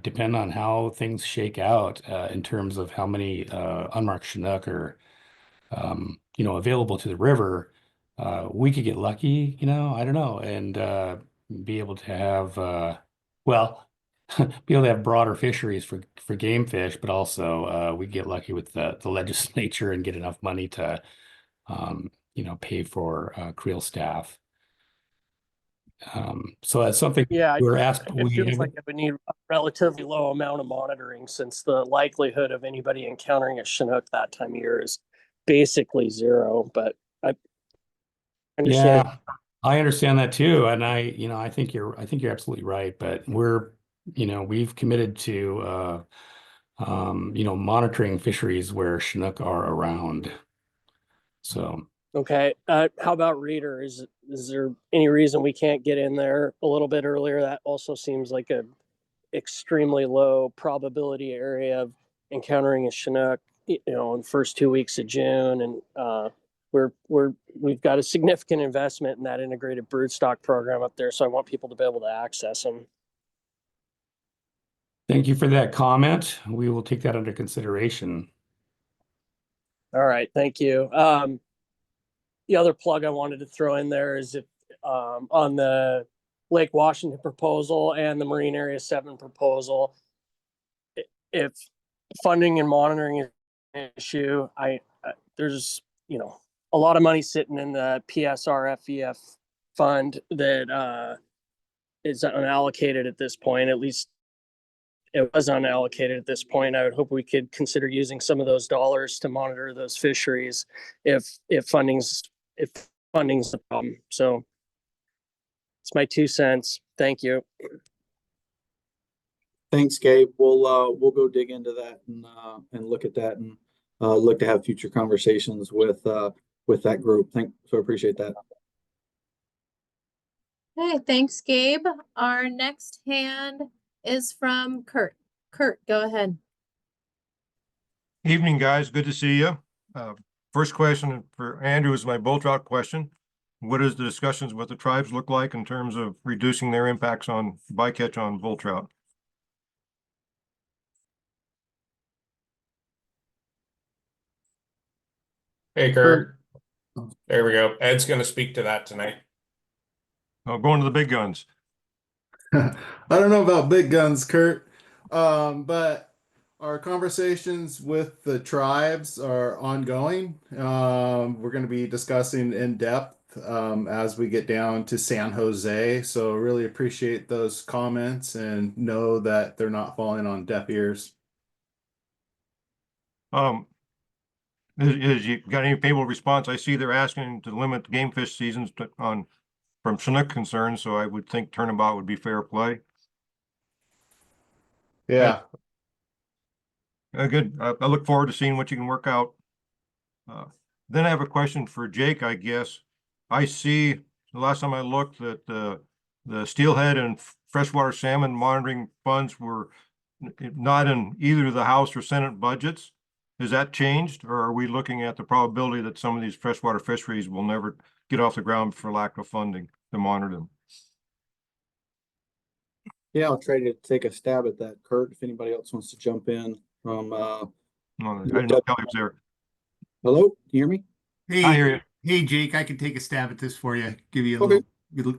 depend on how things shake out in terms of how many unmarked Chinook are, available to the river. We could get lucky, I don't know, and be able to have, be able to have broader fisheries for game fish, but also we get lucky with the legislature and get enough money to, pay for creel staff. So that's something we're asked. It feels like it would need a relatively low amount of monitoring, since the likelihood of anybody encountering a Chinook that time of year is basically zero. But I understand. Yeah, I understand that too, and I think you're absolutely right. But we've committed to monitoring fisheries where Chinook are around. So. Okay. How about reader? Is there any reason we can't get in there a little bit earlier? That also seems like a extremely low probability area of encountering a Chinook, in the first 2 weeks of June. And we've got a significant investment in that integrated broodstock program up there. So I want people to be able to access them. Thank you for that comment. We will take that under consideration. All right. Thank you. The other plug I wanted to throw in there is if on the Lake Washington proposal and the Marine Area 7 proposal, if funding and monitoring is an issue, there's a lot of money sitting in the PSRFEF fund that is unallocated at this point. At least it was unallocated at this point. I would hope we could consider using some of those dollars to monitor those fisheries if funding's the problem. So it's my 2 cents. Thank you. Thanks, Gabe. We'll go dig into that and look at that and look to have future conversations with that group. So appreciate that. Okay, thanks, Gabe. Our next hand is from Kurt. Kurt, go ahead. Evening, guys. Good to see you. First question for Andrew is my bull trout question. What does the discussions with the tribes look like in terms of reducing their impacts on bycatch on bull trout? Hey, Kurt. There we go. Ed's going to speak to that tonight. Oh, going to the big guns. I don't know about big guns, Kurt, but our conversations with the tribes are ongoing. We're going to be discussing in depth as we get down to San Jose. So really appreciate those comments and know that they're not falling on deaf ears. Is you got any favorable response? I see they're asking to limit game fish seasons from Chinook concerns, so I would think turnabout would be fair play. Yeah. Good. I look forward to seeing what you can work out. Then I have a question for Jake, I guess. I see the last time I looked that the steelhead and freshwater salmon monitoring funds were not in either the House or Senate budgets. Has that changed, or are we looking at the probability that some of these freshwater fisheries will never get off the ground for lack of funding to monitor them? Yeah, I'll try to take a stab at that, Kurt, if anybody else wants to jump in from, No, I didn't know Kelly was there. hello, can you hear me? I hear you. Hey, Jake, I can take a stab at this for you. Give you a Okay.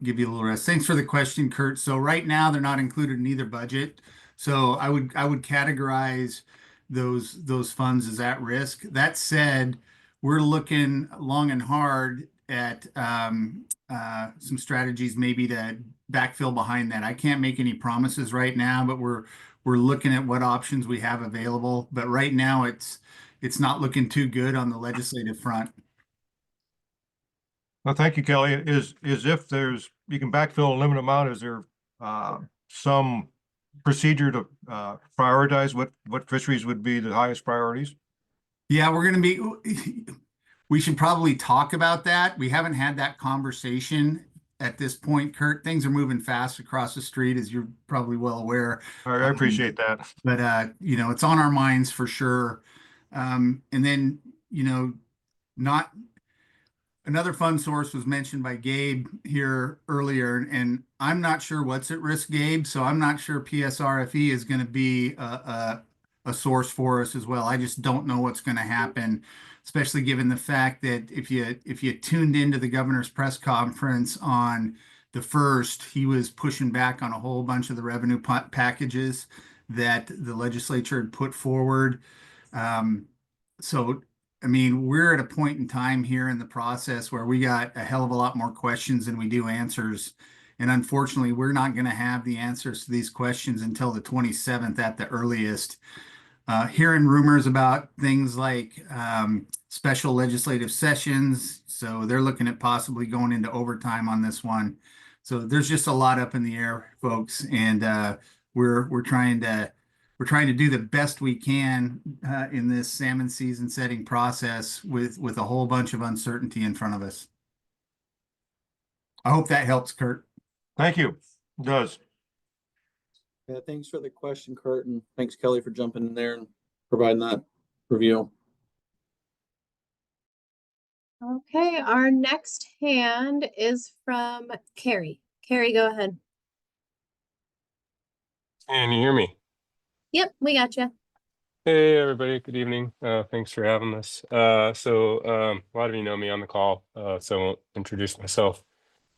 give you a little rest. Thanks for the question, Kurt. So right now they're not included in either budget. So I would categorize those funds as at risk. That said, we're looking long and hard at some strategies maybe to backfill behind that. I can't make any promises right now, but we're looking at what options we have available. But right now it's not looking too good on the legislative front. Well, thank you, Kelly. Is if you can backfill a limited amount, is there some procedure to prioritize what fisheries would be the highest priorities? Yeah, we should probably talk about that. We haven't had that conversation at this point, Kurt. Things are moving fast across the street, as you're probably well aware. I appreciate that. But it's on our minds for sure. And then, not another fund source was mentioned by Gabe here earlier, and I'm not sure what's at risk, Gabe. So I'm not sure PSRFE is going to be a source for us as well. I just don't know what's going to happen, especially given the fact that if you tuned into the governor's press conference on the 1st, he was pushing back on a whole bunch of the revenue packages that the legislature had put forward. So I mean, we're at a point in time here in the process where we got a hell of a lot more questions than we do answers. And unfortunately, we're not going to have the answers to these questions until the 27th at the earliest. Hearing rumors about things like special legislative sessions. So they're looking at possibly going into overtime on this one. So there's just a lot up in the air, folks. And we're trying to do the best we can in this salmon season setting process with a whole bunch of uncertainty in front of us. I hope that helps, Kurt. Thank you. It does. Yeah, thanks for the question, Kurt, and thanks, Kelly, for jumping in there and providing that review. Okay, our next hand is from Carrie. Carrie, go ahead. Can you hear me? Yep, we got you. Hey, everybody. Good evening. Thanks for having us. A lot of you know me on the call, so I won't introduce myself.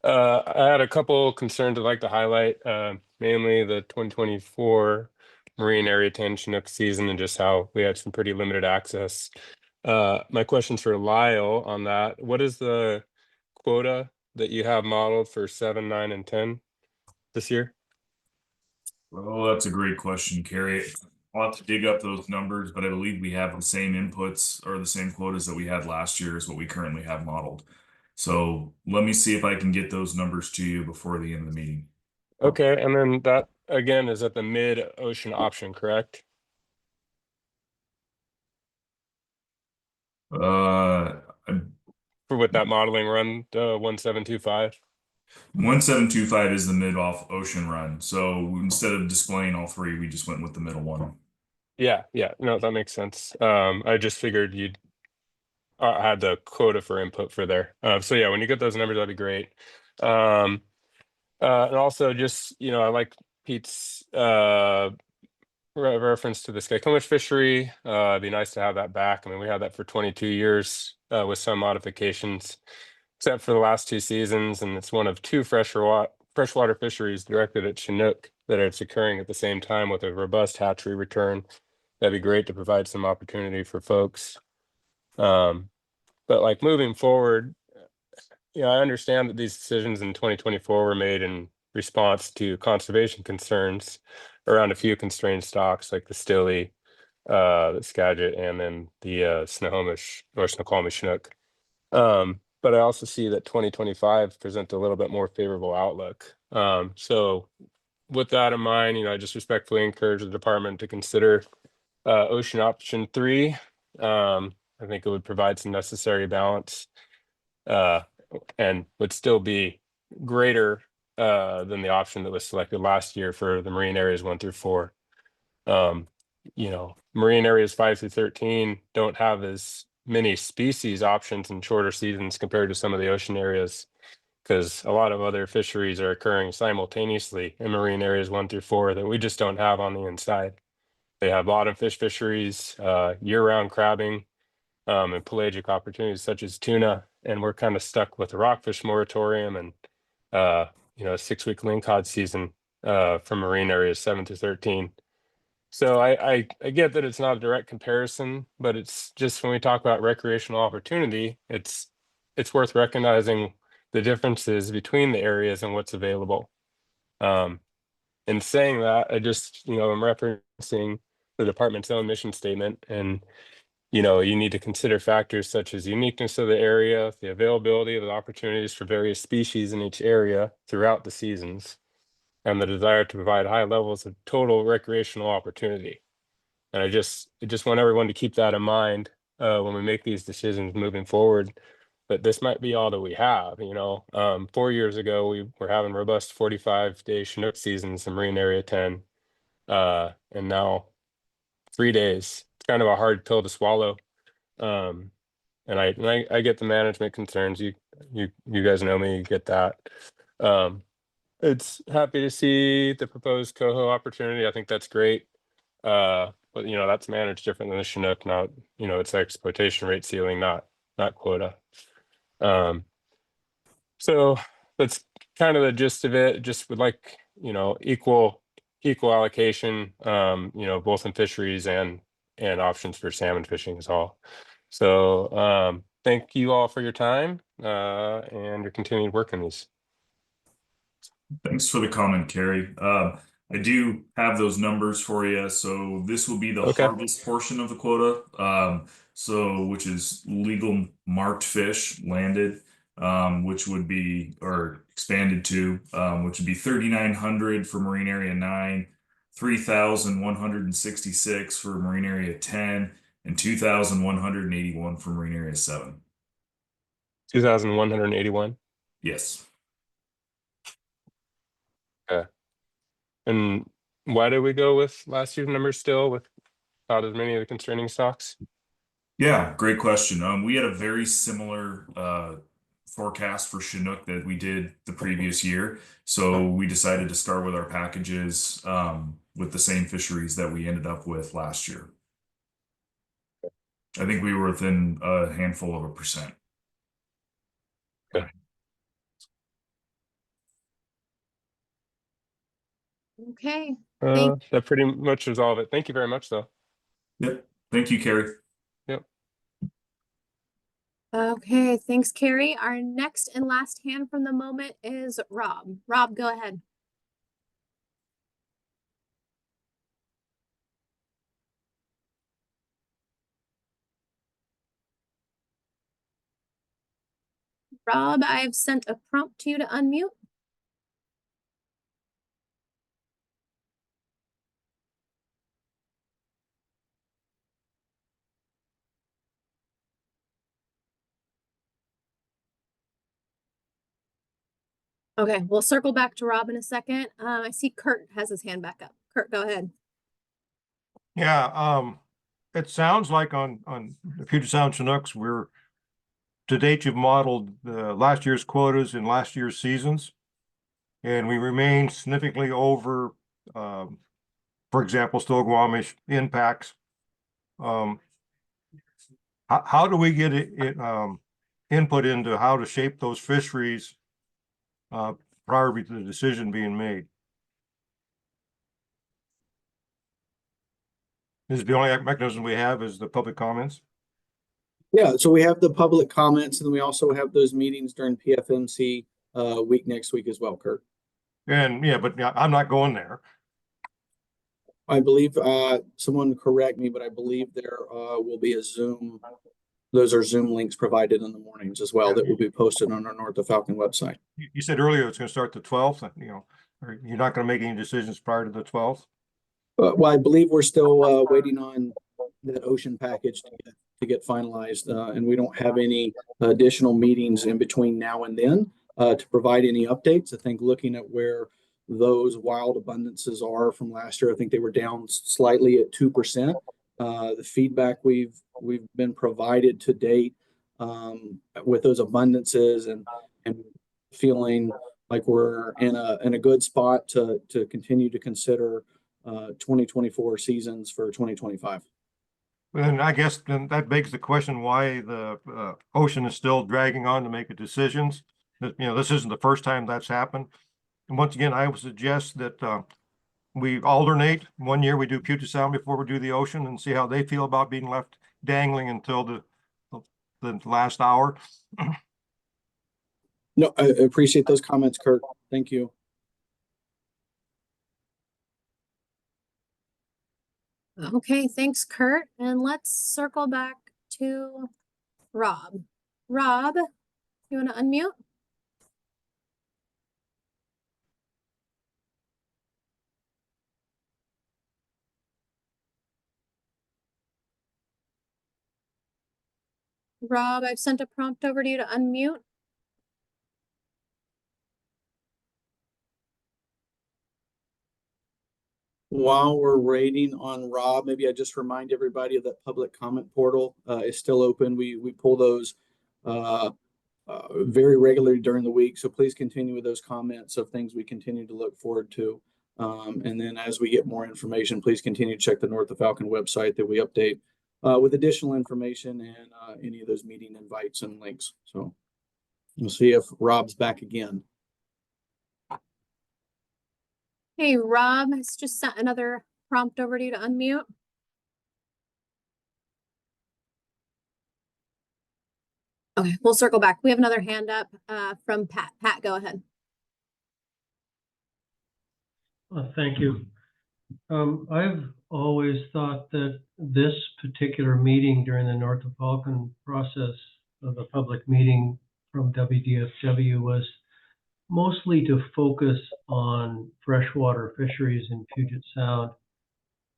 I had a couple concerns I'd like to highlight, mainly the 2024 marine area 10 Chinook season and just how we had some pretty limited access. My question's for Lyle on that. What is the quota that you have modeled for 7, 9, and 10 this year? Well, that's a great question, Carrie. I'll have to dig up those numbers, but I believe we have the same inputs or the same quotas that we had last year as what we currently have modeled. So let me see if I can get those numbers to you before the end of the meeting. Okay, and then that again is at the mid-ocean option, correct? I'm For what that modeling run, 1725. 1725 is the mid-off ocean run. So instead of displaying all three, we just went with the middle one. Yeah, no, that makes sense. I just figured you'd had the quota for input for there. So yeah, when you get those numbers, that'd be great. And also just, I like Pete's reference to the Skykomish fishery. It'd be nice to have that back. I mean, we had that for 22 years with some modifications, except for the last 2 seasons, and it's one of 2 freshwater fisheries directed at Chinook that it's occurring at the same time with a robust hatchery return. That'd be great to provide some opportunity for folks. But like moving forward, I understand that these decisions in 2024 were made in response to conservation concerns around a few constrained stocks like the Stilly, the Skagit, and then the Snohomish or Snoqualmie Chinook. But I also see that 2025 presents a little bit more favorable outlook. So with that in mind, I just respectfully encourage the department to consider ocean option 3. I think it would provide some necessary balance and would still be greater than the option that was selected last year for the marine areas 1 through 4. Marine areas 5 through 13 don't have as many species options in shorter seasons compared to some of the ocean areas, because a lot of other fisheries are occurring simultaneously in marine areas 1 through 4 that we just don't have on the inside. They have bottom fish fisheries, year-round crabbing, and pelagic opportunities such as tuna, and we're kind of stuck with a rockfish moratorium and 6-week lingcod season for marine areas 7 through 13. So I get that it's not a direct comparison, but it's just when we talk about recreational opportunity, it's worth recognizing the differences between the areas and what's available. In saying that, I'm referencing the department's own mission statement, and you need to consider factors such as uniqueness of the area, the availability of the opportunities for various species in each area throughout the seasons, and the desire to provide high levels of total recreational opportunity. And I just want everyone to keep that in mind when we make these decisions moving forward, that this might be all that we have. 4 years ago, we were having robust 45-day Chinook seasons in Marine Area 10. And now 3 days. It's kind of a hard pill to swallow. And I get the management concerns. You guys know me, you get that. It's happy to see the proposed coho opportunity. I think that's great. But that's managed different than the Chinook. Not, it's exploitation rate ceiling, not quota. So that's kind of the gist of it. Just would like, equal allocation, both in fisheries and options for salmon fishing as well. So thank you all for your time and your continued work on these. Thanks for the comment, Carrie. I do have those numbers for you. So this will be the Okay. harvest portion of the quota. Which is legal marked fish landed, which would be, or expanded to, which would be 3,900 for Marine Area 9, 3,166 for Marine Area 10, and 2,181 for Marine Area 7. 2,181. Yes. Okay. And why did we go with last year's numbers still without as many of the constraining stocks? Yeah, great question. We had a very similar forecast for Chinook that we did the previous year. So we decided to start with our packages with the same fisheries that we ended up with last year. I think we were within a handful of a percent. Okay. Okay. That pretty much resolve it. Thank you very much, though. Yep. Thank you, Carrie. Yep. Okay, thanks, Carrie. Our next and last hand from the moment is Rob. Rob, go ahead. Rob, I've sent a prompt to you to unmute. Okay, we'll circle back to Rob in a second. I see Kurt has his hand back up. Kurt, go ahead. Yeah, it sounds like on the Puget Sound Chinooks, to date, you've modeled last year's quotas in last year's seasons, and we remain significantly over, for example, Still-Squamish impacts. How do we get input into how to shape those fisheries prior to the decision being made? Is the only mechanism we have is the public comments? Yeah, so we have the public comments, and we also have those meetings during PFMC week next week as well, Kurt. And yeah, but I'm not going there. I believe someone correct me, but I believe there will be a Zoom. Those are Zoom links provided in the mornings as well that will be posted on our North of Falcon website. You said earlier it's going to start the 12th. Or you're not going to make any decisions prior to the 12th. Well, I believe we're still waiting on that ocean package to get finalized, and we don't have any additional meetings in between now and then to provide any updates. I think looking at where those wild abundances are from last year. I think they were down slightly at 2%. The feedback we've been provided to date with those abundances and feeling like we're in a good spot to continue to consider 2024 seasons for 2025. And I guess then that begs the question why the ocean is still dragging on to make decisions. This isn't the first time that's happened. And once again, I would suggest that we alternate. 1 year we do Puget Sound before we do the ocean and see how they feel about being left dangling until the last hour. No, I appreciate those comments, Kurt. Thank you. Okay, thanks, Kurt. And let's circle back to Rob. Rob, you want to unmute? Rob, I've sent a prompt over to you to unmute. While we're waiting on Rob, maybe I just remind everybody that public comment portal is still open. We pull those very regularly during the week. So please continue with those comments of things we continue to look forward to. And then as we get more information, please continue to check the North of Falcon website that we update with additional information and any of those meeting invites and links. So we'll see if Rob's back again. Hey, Rob has just sent another prompt over to you to unmute. Okay, we'll circle back. We have another hand up from Pat. Pat, go ahead. Thank you. I've always thought that this particular meeting during the North of Falcon process of a public meeting from WDFW was mostly to focus on freshwater fisheries in Puget Sound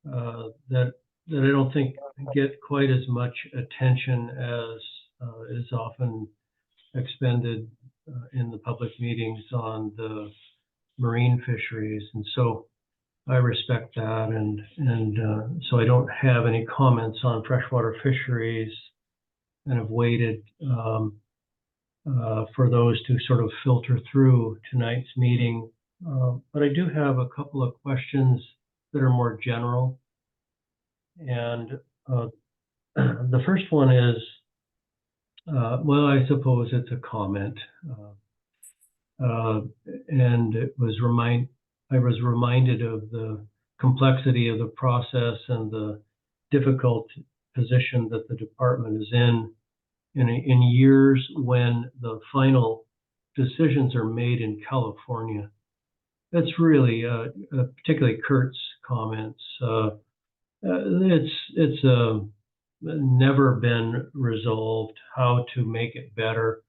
that I don't think get quite as much attention as is often expended in the public meetings on the marine fisheries. And so I respect that, and so I don't have any comments on freshwater fisheries, and have waited for those to sort of filter through tonight's meeting. But I do have a couple of questions that are more general. And the first one is, well, I suppose it's a comment. And I was reminded of the complexity of the process and the difficult position that the department is in years when the final decisions are made in California. That's really, particularly Kurt's comments. It's never been resolved how to make it better.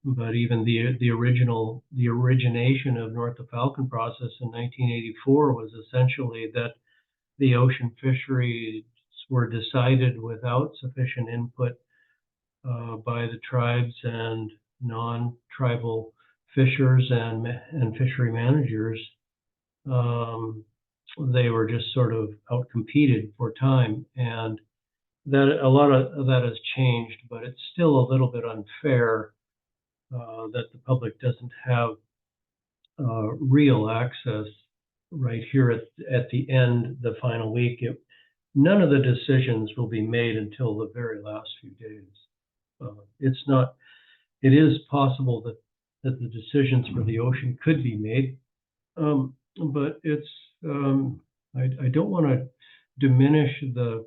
But even the origination of North of Falcon process in 1984 was essentially that the ocean fisheries were decided without sufficient input by the tribes and non-tribal fishers and fishery managers. They were just sort of outcompeted for time, and that a lot of that has changed, but it's still a little bit unfair that the public doesn't have real access right here at the end, the final week. None of the decisions will be made until the very last few days. It is possible that the decisions for the ocean could be made, but it's I don't want to diminish the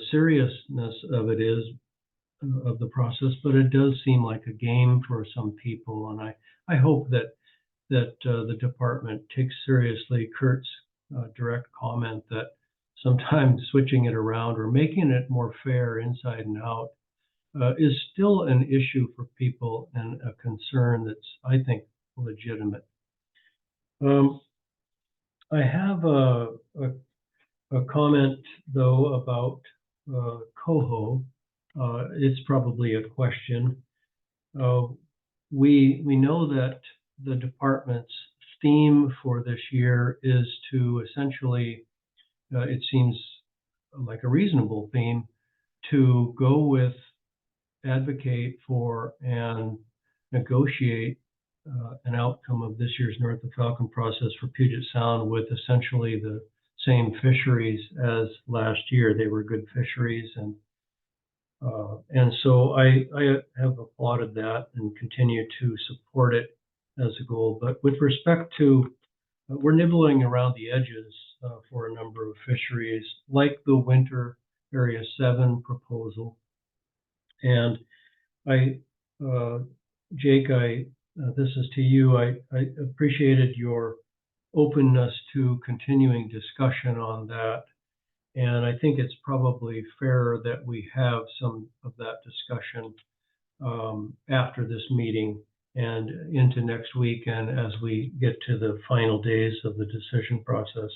seriousness of the process, but it does seem like a game for some people, and I hope that the department takes seriously Kurt's direct comment that sometimes switching it around or making it more fair inside and out is still an issue for people and a concern that's, I think, legitimate. I have a comment though about coho. It's probably a question. We know that the department's theme for this year is to essentially, it seems like a reasonable theme, to go with, advocate for, and negotiate an outcome of this year's North of Falcon process for Puget Sound with essentially the same fisheries as last year. They were good fisheries, and so I have applauded that and continue to support it as a goal. But with respect to, we're nibbling around the edges for a number of fisheries, like the Winter Area 7 proposal. And Jake, this is to you. I appreciated your openness to continuing discussion on that. And I think it's probably fair that we have some of that discussion after this meeting and into next week, and as we get to the final days of the decision process.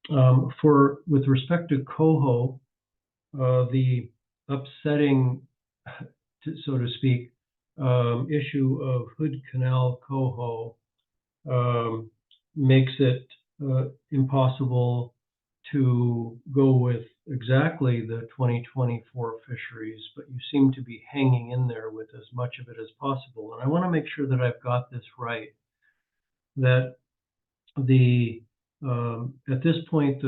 With respect to coho, the upsetting, so to speak, issue of Hood Canal coho makes it impossible to go with exactly the 2024 fisheries, but you seem to be hanging in there with as much of it as possible. And I want to make sure that I've got this right, that at this point,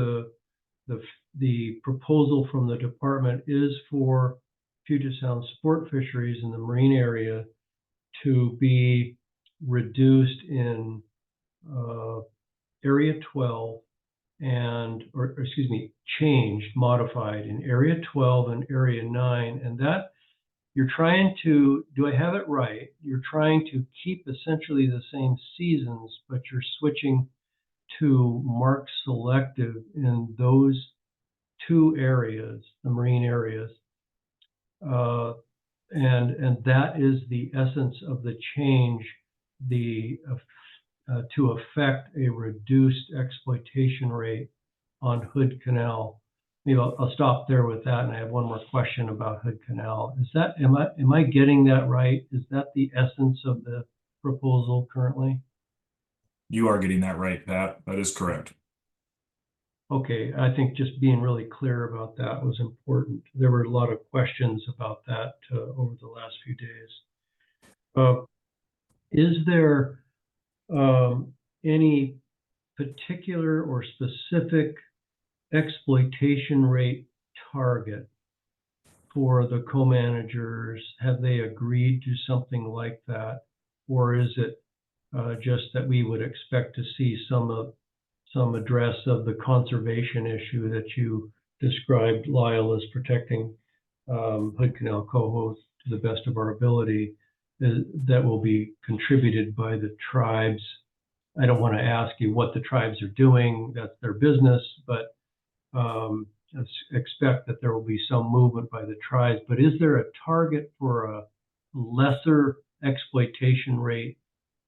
the proposal from the department is for Puget Sound sport fisheries in the marine area to be reduced in Area 12 changed, modified in Area 12 and Area 9. And that you're trying to, do I have it right? You're trying to keep essentially the same seasons, but you're switching to mark selective in those two areas, the marine areas. And that is the essence of the change, to affect a reduced exploitation rate on Hood Canal. Maybe I'll stop there with that, and I have one more question about Hood Canal. Is that, am I getting that right? Is that the essence of the proposal currently? You are getting that right, Pat. That is correct. Okay, I think just being really clear about that was important. There were a lot of questions about that over the last few days. Is there any particular or specific exploitation rate target for the co-managers? Have they agreed to something like that? Or is it just that we would expect to see some address of the conservation issue that you described, Lyle, as protecting Hood Canal coho to the best of our ability, that will be contributed by the tribes? I don't want to ask you what the tribes are doing, that's their business, but expect that there will be some movement by the tribes. But is there a target for a lesser exploitation rate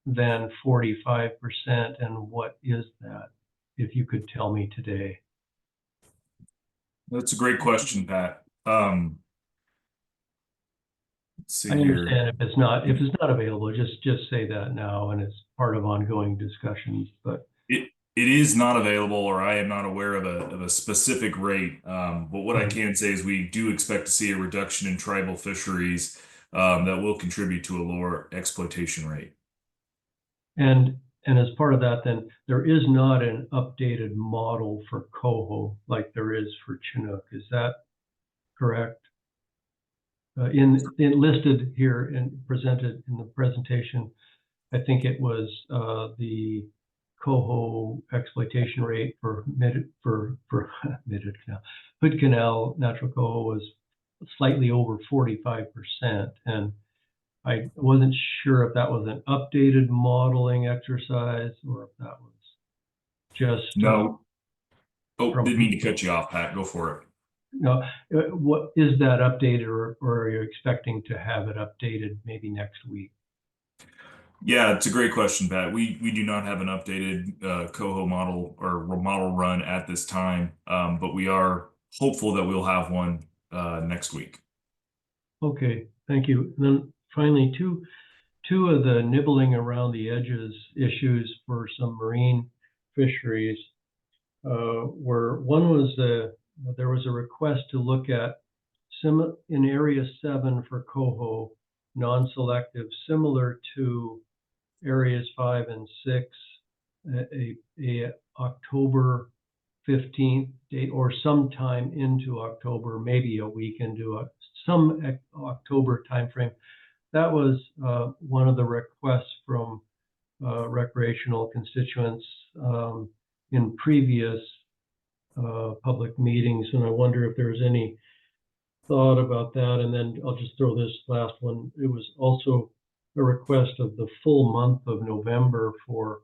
than 45%, and what is that, if you could tell me today? That's a great question, Pat. Let's see I here. understand if it's not available, just say that now, and it's part of ongoing discussions. But it is not available, or I am not aware of a specific rate. But what I can say is we do expect to see a reduction in tribal fisheries that will contribute to a lower exploitation rate. And as part of that, then there is not an updated model for coho like there is for Chinook. Is that correct? In listed here and presented in the presentation, I think it was the coho exploitation rate for Hood Canal natural coho was slightly over 45%, and I wasn't sure if that was an updated modeling exercise or if that was just no. Didn't mean to cut you off, Pat. Go for it. No, what is that updated, or are you expecting to have it updated maybe next week? Yeah, it's a great question, Pat. We do not have an updated coho model or model run at this time, but we are hopeful that we'll have one next week. Okay, thank you. And then finally, two two of the nibbling around the edges issues for some marine fisheries were, one was there was a request to look at in area 7 for coho, non-selective, similar to areas 5 and 6, a October 15th date or sometime into October, maybe a week into some October timeframe. That was one of the requests from recreational constituents in previous public meetings, and I wonder if there's any thought about that. And then I'll just throw this last one. It was also a request of the full month of November for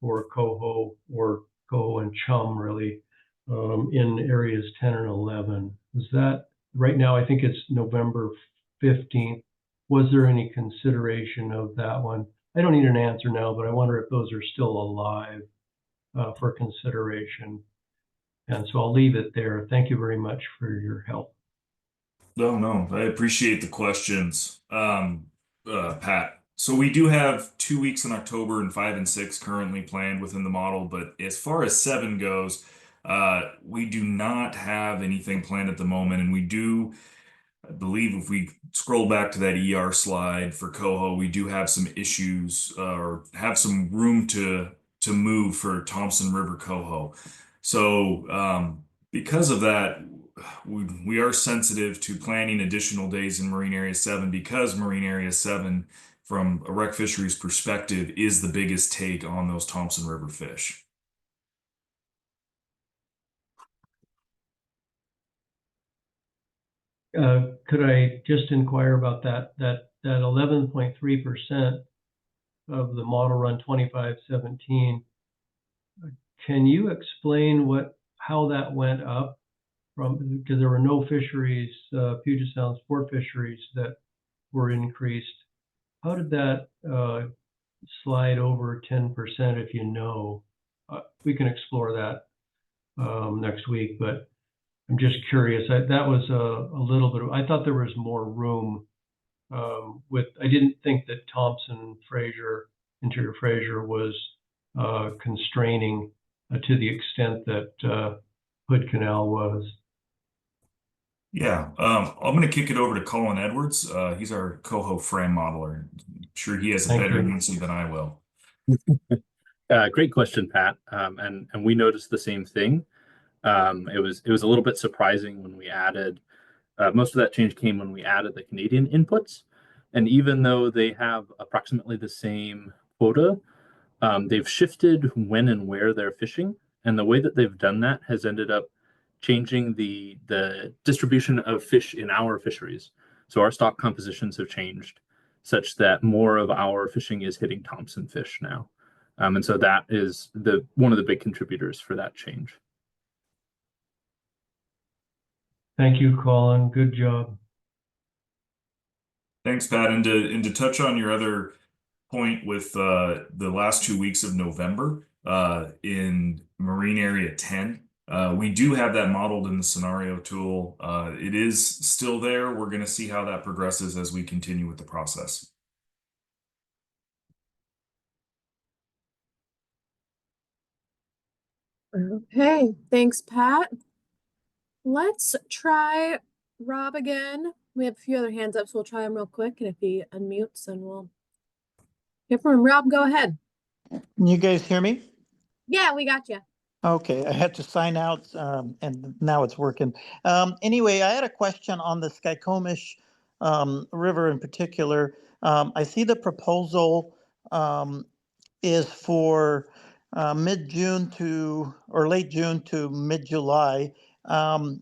coho or coho and chum, really, in areas 10 and 11. Was that right now? I think it's November 15th. Was there any consideration of that one? I don't need an answer now, but I wonder if those are still alive for consideration. And so I'll leave it there. Thank you very much for your help. No, I appreciate the questions, Pat. So we do have 2 weeks in October and 5 and 6 currently planned within the model, but as far as 7 goes, we do not have anything planned at the moment, and we do, I believe if we scroll back to that ER slide for coho, we do have some issues or have some room to move for Thompson River coho. So because of that, we are sensitive to planning additional days in Marine Area 7 because Marine Area 7, from a rec fisheries perspective, is the biggest take on those Thompson River fish. Could I just inquire about that 11.3% of the model run 2517? Can you explain how that went up from, because there were no fisheries, Puget Sound sport fisheries that were increased. How did that slide over 10%, if you know? We can explore that next week, but I'm just curious. That was a little bit of, I thought there was more room I didn't think that Thompson Fraser, Interior Fraser was constraining to the extent that Hood Canal was. Yeah, I'm going to kick it over to Colin Edwards. He's our coho frame modeler. I'm sure he has a better answer than I will. Great question, Pat. And we noticed the same thing. It was a little bit surprising when we added. Most of that change came when we added the Canadian inputs, and even though they have approximately the same quota, they've shifted when and where they're fishing, and the way that they've done that has ended up changing the distribution of fish in our fisheries. So our stock compositions have changed such that more of our fishing is hitting Thompson fish now. And so that is one of the big contributors for that change. Thank you, Colin. Good job. Thanks, Pat. And to touch on your other point with the last 2 weeks of November in Marine Area 10, we do have that modeled in the scenario tool. It is still there. We're going to see how that progresses as we continue with the process. Okay, thanks, Pat. Let's try Rob again. We have a few other hands up, so we'll try him real quick. And if he unmutes, then we'll hear from him. Rob, go ahead. Can you guys hear me? Yeah, we got you. Okay, I had to sign out and now it's working. Anyway, I had a question on the Skykomish River in particular. I see the proposal is for mid-June or late June to mid-July. I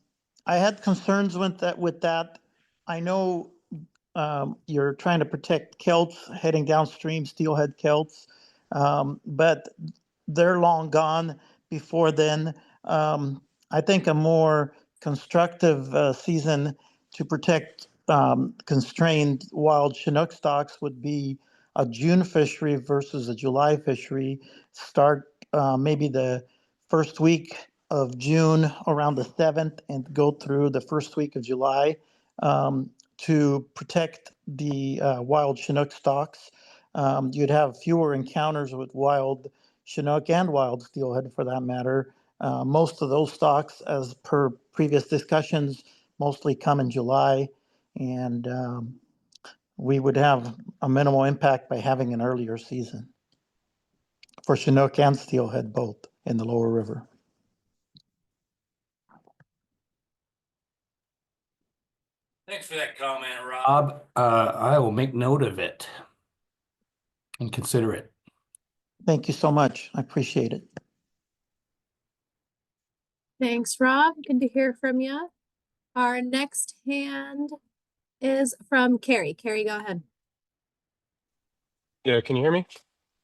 had concerns with that. I know you're trying to protect kelts heading downstream, steelhead kelts, but they're long gone before then. I think a more constructive season to protect constrained wild Chinook stocks would be a June fishery versus a July fishery. Start maybe the first week of June around the 7th and go through the first week of July to protect the wild Chinook stocks. You'd have fewer encounters with wild Chinook and wild steelhead for that matter. Most of those stocks, as per previous discussions, mostly come in July, and we would have a minimal impact by having an earlier season for Chinook and steelhead both in the lower river. Thanks for that comment, Rob. I will make note of it and consider it. Thank you so much. I appreciate it. Thanks, Rob. Good to hear from you. Our next hand is from Carrie. Carrie, go ahead. Yeah, can you hear me?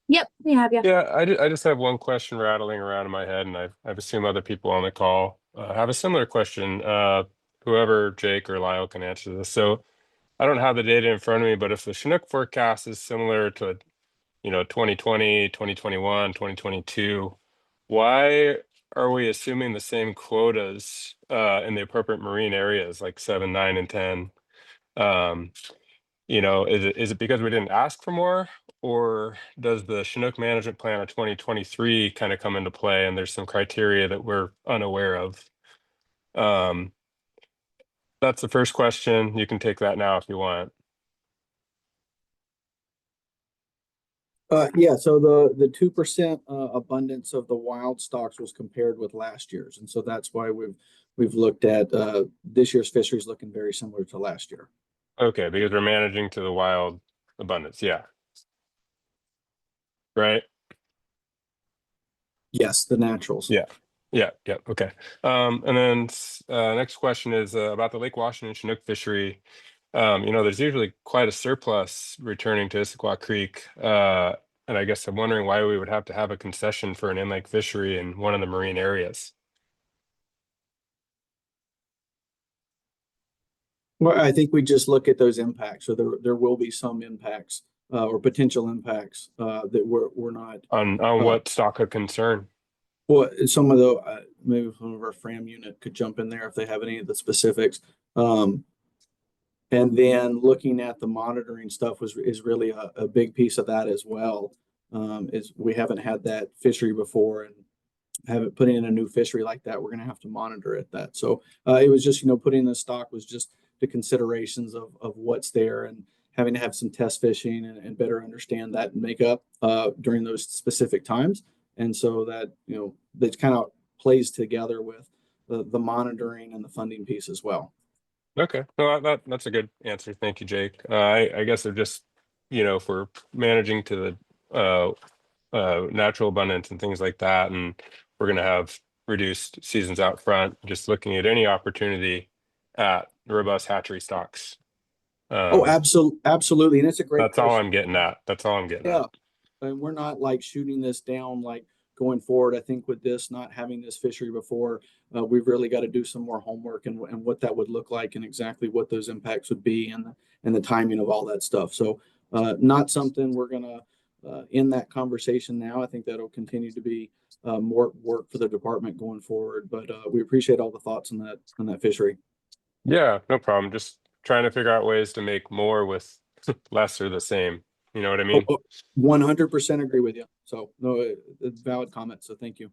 Yep, we have you. Yeah, I just have one question rattling around in my head, and I assume other people on the call have a similar question. Whoever, Jake or Lyle, can answer this. So I don't have the data in front of me, but if the Chinook forecast is similar to, 2020, 2021, 2022, why are we assuming the same quotas in the appropriate marine areas like 7, 9, and 10? Is it because we didn't ask for more, or does the Chinook Management Plan of 2023 kind of come into play and there's some criteria that we're unaware of? That's the first question. You can take that now if you want. Yeah, so the 2% abundance of the wild stocks was compared with last year's, and so that's why we've looked at this year's fisheries looking very similar to last year. Okay, because we're managing to the wild abundance. Yeah. Right? Yes, the naturals. Yeah. Yeah. Okay. And then next question is about the Lake Washington Chinook fishery. There's usually quite a surplus returning to Issaquah Creek. And I guess I'm wondering why we would have to have a concession for an in-lake fishery in one of the marine areas. Well, I think we just look at those impacts. So there will be some impacts or potential impacts that we're not on what stock of concern. Well, some of the maybe some of our FRAM unit could jump in there if they have any of the specifics. And then looking at the monitoring stuff is really a big piece of that as well. Is we haven't had that fishery before, and haven't put in a new fishery like that. We're going to have to monitor that. So it was just putting the stock was just the considerations of what's there and having to have some test fishing and better understand that makeup during those specific times. And so that that kind of plays together with the monitoring and the funding piece as well. Okay, no, that's a good answer. Thank you, Jake. I guess they're just, if we're managing to the natural abundance and things like that, and we're going to have reduced seasons out front, just looking at any opportunity at robust hatchery stocks. Absolutely. And it's a great That's question. all I'm getting at. That's all I'm getting at. And we're not like shooting this down like going forward. I think with this not having this fishery before, we've really got to do some more homework and what that would look like and exactly what those impacts would be and the timing of all that stuff. So not something we're gonna in that conversation now. I think that'll continue to be more work for the department going forward. But we appreciate all the thoughts on that fishery. Yeah, no problem. Just trying to figure out ways to make more with less or the same. You know what I mean? 100% agree with you. So no, valid comment. So thank you.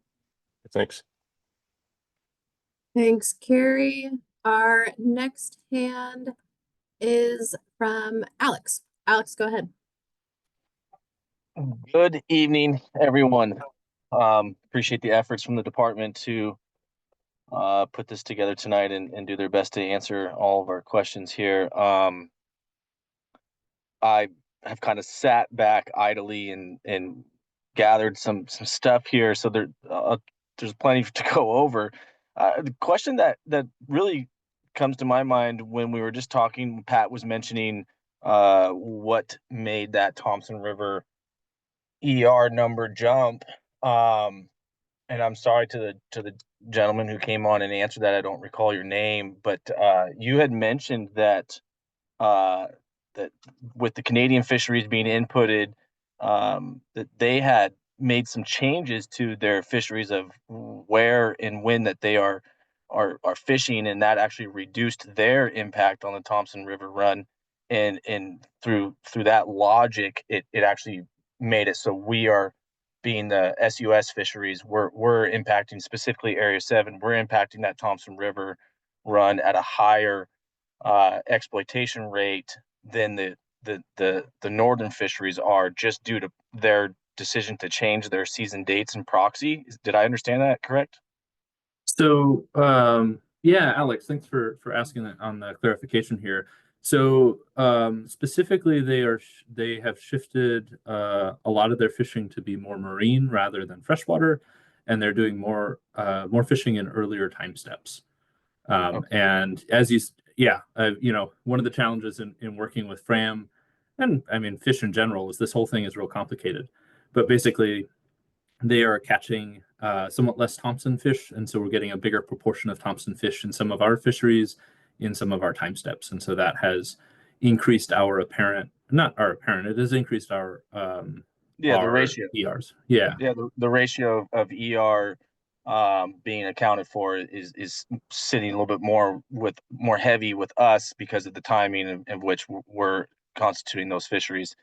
Thanks. Thanks, Carrie. Our next hand is from Alex. Alex, go ahead. Good evening, everyone. Appreciate the efforts from the department to put this together tonight and do their best to answer all of our questions here. I have kind of sat back idly and gathered some stuff here, so there's plenty to go over. The question that really comes to my mind when we were just talking, Pat was mentioning what made that Thompson River ER number jump. And I'm sorry to the gentleman who came on and answered that. I don't recall your name, but you had mentioned that that with the Canadian fisheries being inputted, that they had made some changes to their fisheries of where and when that they are fishing, and that actually reduced their impact on the Thompson River run. and through that logic, it actually made it so we are, being the SUS fisheries, we're impacting specifically Area 7. We're impacting that Thompson River run at a higher exploitation rate than the northern fisheries are, just due to their decision to change their season dates and proxy. Did I understand that correct? So, yeah, Alex, thanks for asking that on the clarification here. So, specifically, they have shifted a lot of their fishing to be more marine rather than freshwater, and they're doing more fishing in earlier time steps. And as one of the challenges in working with Fram, and I mean fish in general, is this whole thing is real complicated. But basically, they are catching somewhat less Thompson fish, and so we're getting a bigger proportion of Thompson fish in some of our fisheries, in some of our time steps, and so that has increased it has increased our the ratio. ERs. Yeah. The ratio of ER being accounted for is sitting a little bit more heavy with us because of the timing of which we're constituting those fisheries.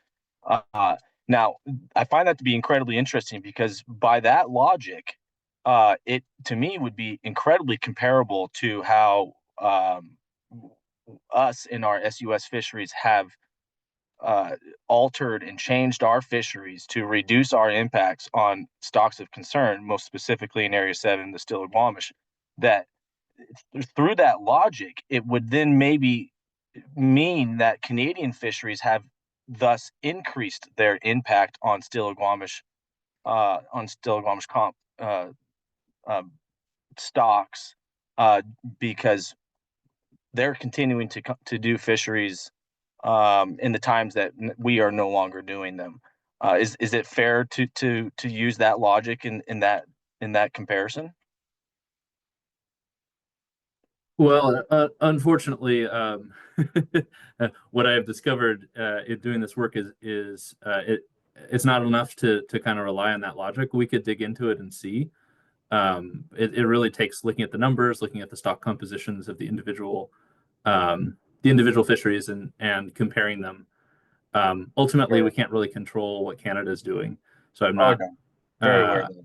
Now, I find that to be incredibly interesting because by that logic, it to me would be incredibly comparable to how us in our SUS fisheries have altered and changed our fisheries to reduce our impacts on stocks of concern, most specifically in Area 7, the Still-Squamish. That through that logic, it would then maybe mean that Canadian fisheries have thus increased their impact on Still-Squamish stocks because they're continuing to do fisheries in the times that we are no longer doing them. Is it fair to use that logic in that comparison? Well, unfortunately, what I have discovered in doing this work is it's not enough to kind of rely on that logic. We could dig into it and see. It really takes looking at the numbers, looking at the stock compositions of the individual fisheries and comparing them. Ultimately, we can't really control what Canada is doing, so I'm not very aware of that.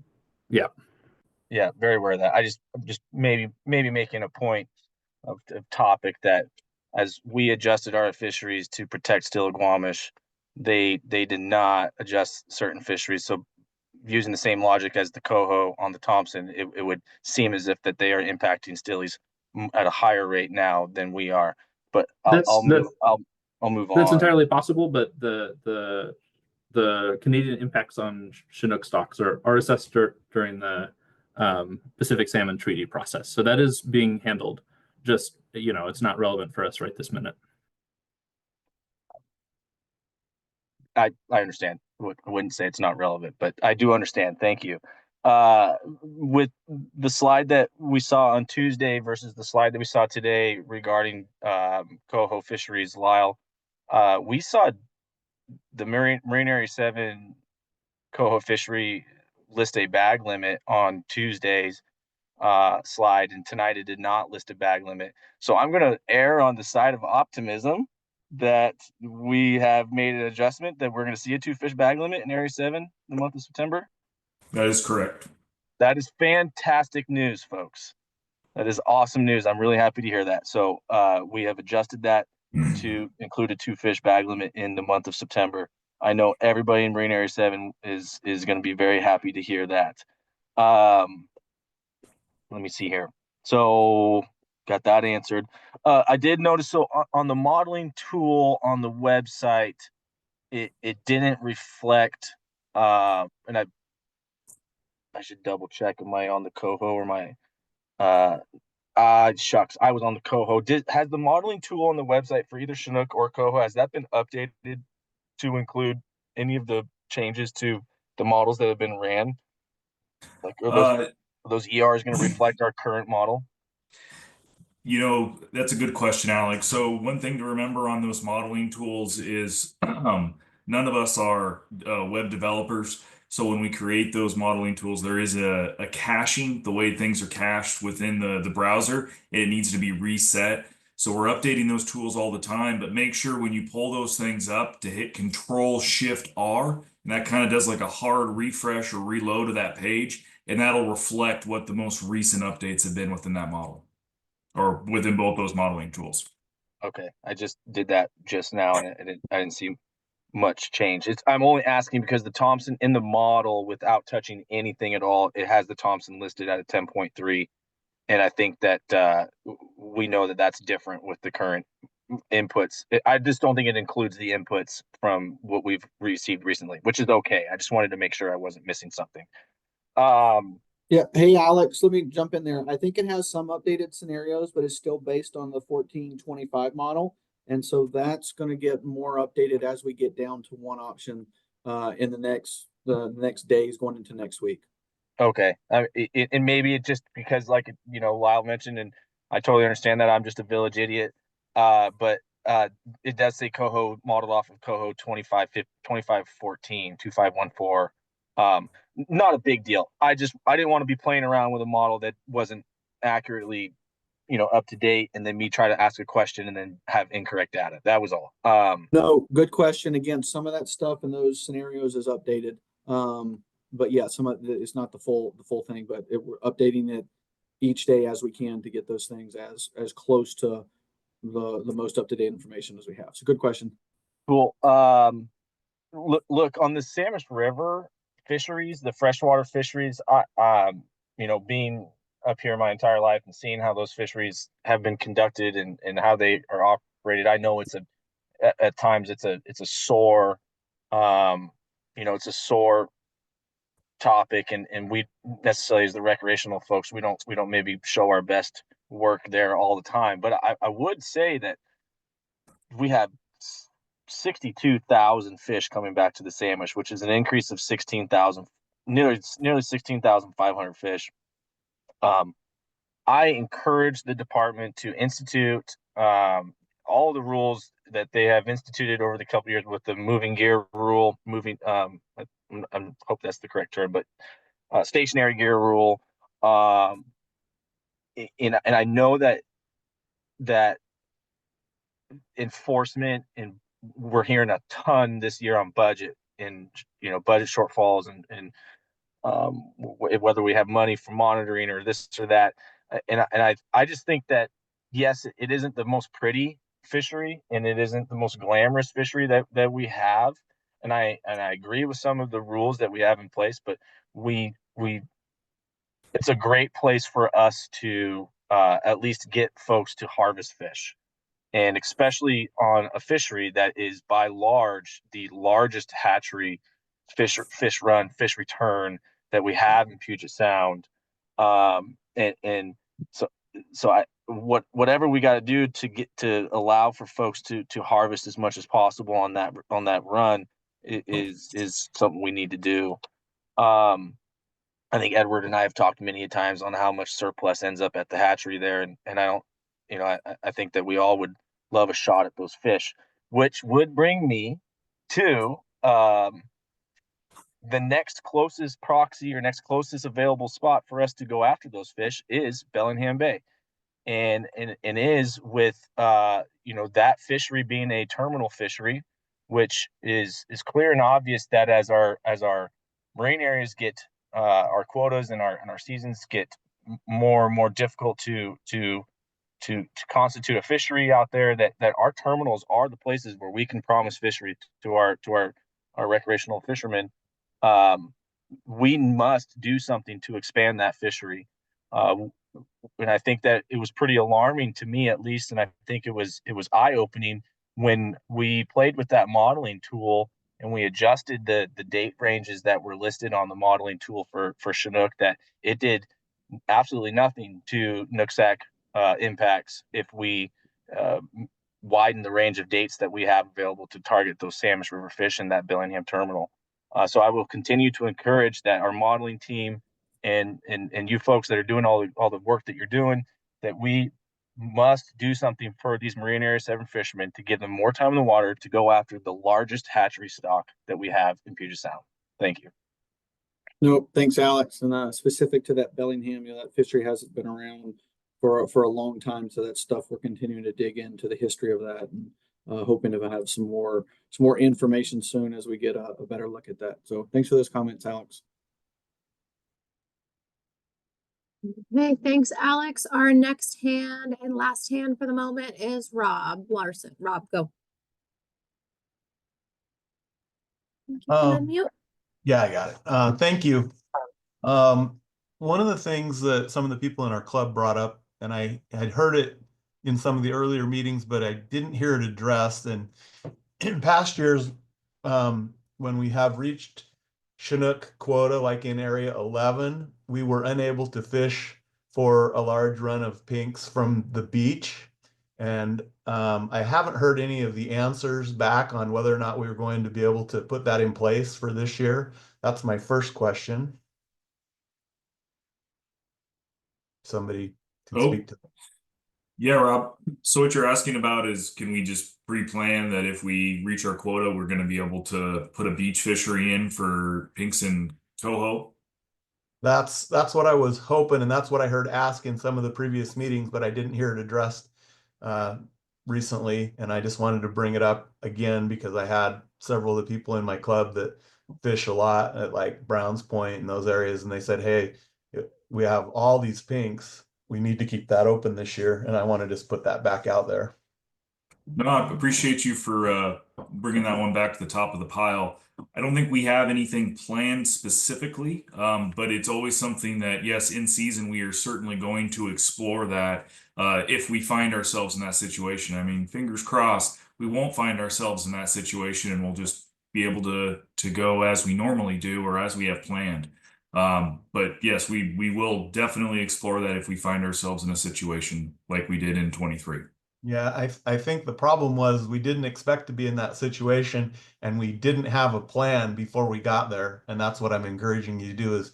Yeah, very aware of that. I'm just maybe making a point of topic that as we adjusted our fisheries to protect Still-Squamish, they did not adjust certain fisheries. So using the same logic as the coho on the Thompson, it would seem as if that they are impacting stillies at a higher rate now than we are. But I'll move on. That's entirely possible, but the Canadian impacts on Chinook stocks are assessed during the Pacific Salmon Treaty process. So that is being handled. Just, it's not relevant for us right this minute. I understand. I wouldn't say it's not relevant, but I do understand. Thank you. With the slide that we saw on Tuesday versus the slide that we saw today regarding coho fisheries, Lyle, we saw the Marine Area 7 coho fishery list a bag limit on Tuesday's slide, and tonight it did not list a bag limit. So I'm going to err on the side of optimism that we have made an adjustment, that we're going to see a 2-fish bag limit in Area 7 in the month of September. That is correct. That is fantastic news, folks. That is awesome news. I'm really happy to hear that. So we have adjusted that to include a 2-fish bag limit in the month of September. I know everybody in Marine Area 7 is going to be very happy to hear that. Let me see here. So got that answered. I did notice, so on the modeling tool on the website, it didn't reflect, and I should double check, am I on the coho or my shucks, I was on the coho. Has the modeling tool on the website for either Chinook or coho, has that been updated to include any of the changes to the models that have been ran? Like, are those ERs going to reflect our current model? That's a good question, Alex. So one thing to remember on those modeling tools is none of us are web developers. So when we create those modeling tools, there is a caching, the way things are cached within the browser. It needs to be reset So we're updating those tools all the time, but make sure when you pull those things up to hit Control-Shift-R, and that kind of does like a hard refresh or reload of that page, and that'll reflect what the most recent updates have been within that model or within both those modeling tools. Okay, I just did that just now, and I didn't see much change. I'm only asking because the Thompson in the model, without touching anything at all, it has the Thompson listed at a 10.3, and I think that we know that that's different with the current inputs. I just don't think it includes the inputs from what we've received recently, which is okay. I just wanted to make sure I wasn't missing something. Yeah. Hey, Alex, let me jump in there. I think it has some updated scenarios, but it's still based on the 1425 model. And so that's going to get more updated as we get down to one option in the next days going into next week. Okay. And maybe it just because, like, Lyle mentioned, and I totally understand that I'm just a village idiot. But it does say Coho modeled off of Coho 2514, 2514. Not a big deal. I didn't want to be playing around with a model that wasn't accurately, up to date, and then me try to ask a question and then have incorrect data. That was all. No, good question. Again, some of that stuff in those scenarios is updated. But yeah, some of it's not the full thing, but we're updating it each day as we can to get those things as close to the most up-to-date information as we have. So good question. Cool. Look on the Samish River fisheries, the freshwater fisheries. Being up here my entire life and seeing how those fisheries have been conducted and how they are operated, I know at times it's a sore, it's a sore topic, and we necessarily, as the recreational folks, we don't maybe show our best work there all the time. But I would say that we have 62,000 fish coming back to the Samish, which is an increase of 16,000, nearly 16,500 fish. I encourage the department to institute all the rules that they have instituted over the couple of years with the moving gear rule, I hope that's the correct term, but stationary gear rule. And I know that enforcement, and we're hearing a ton this year on budget and budget shortfalls and whether we have money for monitoring or this or that. And I just think that, yes, it isn't the most pretty fishery and it isn't the most glamorous fishery that we have. And I agree with some of the rules that we have in place, but it's a great place for us to at least get folks to harvest fish. And especially on a fishery that is by large the largest hatchery fish return that we have in Puget Sound. And so whatever we got to do to get to allow for folks to harvest as much as possible on that run is something we need to do. I think Edward and I have talked many times on how much surplus ends up at the hatchery there, and I don't, I think that we all would love a shot at those fish, which would bring me to the next closest proxy or next closest available spot for us to go after those fish is Bellingham Bay, and is with that fishery being a terminal fishery, which is clear and obvious that as our marine areas get our quotas and our seasons get more and more difficult to constitute a fishery out there, that our terminals are the places where we can promise fishery to our recreational fishermen. We must do something to expand that fishery. And I think that it was pretty alarming to me, at least, and I think it was eye-opening when we played with that modeling tool and we adjusted the date ranges that were listed on the modeling tool for Chinook, that it did absolutely nothing to Nooksack impacts if we widen the range of dates that we have available to target those Samish River fish in that Bellingham terminal. So I will continue to encourage that our modeling team and you folks that are doing all the work that you're doing, that we must do something for these Marine Area 7 fishermen to give them more time in the water to go after the largest hatchery stock that we have in Puget Sound. Thank you. No, thanks, Alex. And specific to that Bellingham, that fishery hasn't been around for a long time. So that's stuff we're continuing to dig into the history of that, and hoping to have some more information soon as we get a better look at that. So thanks for those comments, Alex. Okay, thanks, Alex. Our next hand and last hand for the moment is Rob Larson. Rob, go. You can unmute. Yeah, I got it. Thank you. One of the things that some of the people in our club brought up, and I had heard it in some of the earlier meetings, but I didn't hear it addressed. And in past years, when we have reached Chinook quota, like in area 11, we were unable to fish for a large run of pinks from the beach. And I haven't heard any of the answers back on whether or not we were going to be able to put that in place for this year. That's my first question. Somebody can speak to that. Yeah, Rob. So what you're asking about is, can we just pre-plan that if we reach our quota, we're going to be able to put a beach fishery in for pinks and coho? That's what I was hoping, and that's what I heard asked in some of the previous meetings, but I didn't hear it addressed recently, and I just wanted to bring it up again because I had several of the people in my club that fish a lot at like Browns Point and those areas, and they said, hey, we have all these pinks. We need to keep that open this year, and I want to just put that back out there. No, I appreciate you for bringing that one back to the top of the pile. I don't think we have anything planned specifically, but it's always something that, yes, in season, we are certainly going to explore that if we find ourselves in that situation. I mean, fingers crossed, we won't find ourselves in that situation, and we'll just be able to go as we normally do or as we have planned. But yes, we will definitely explore that if we find ourselves in a situation like we did in 23. Yeah, I think the problem was we didn't expect to be in that situation, and we didn't have a plan before we got there. And that's what I'm encouraging you to do, is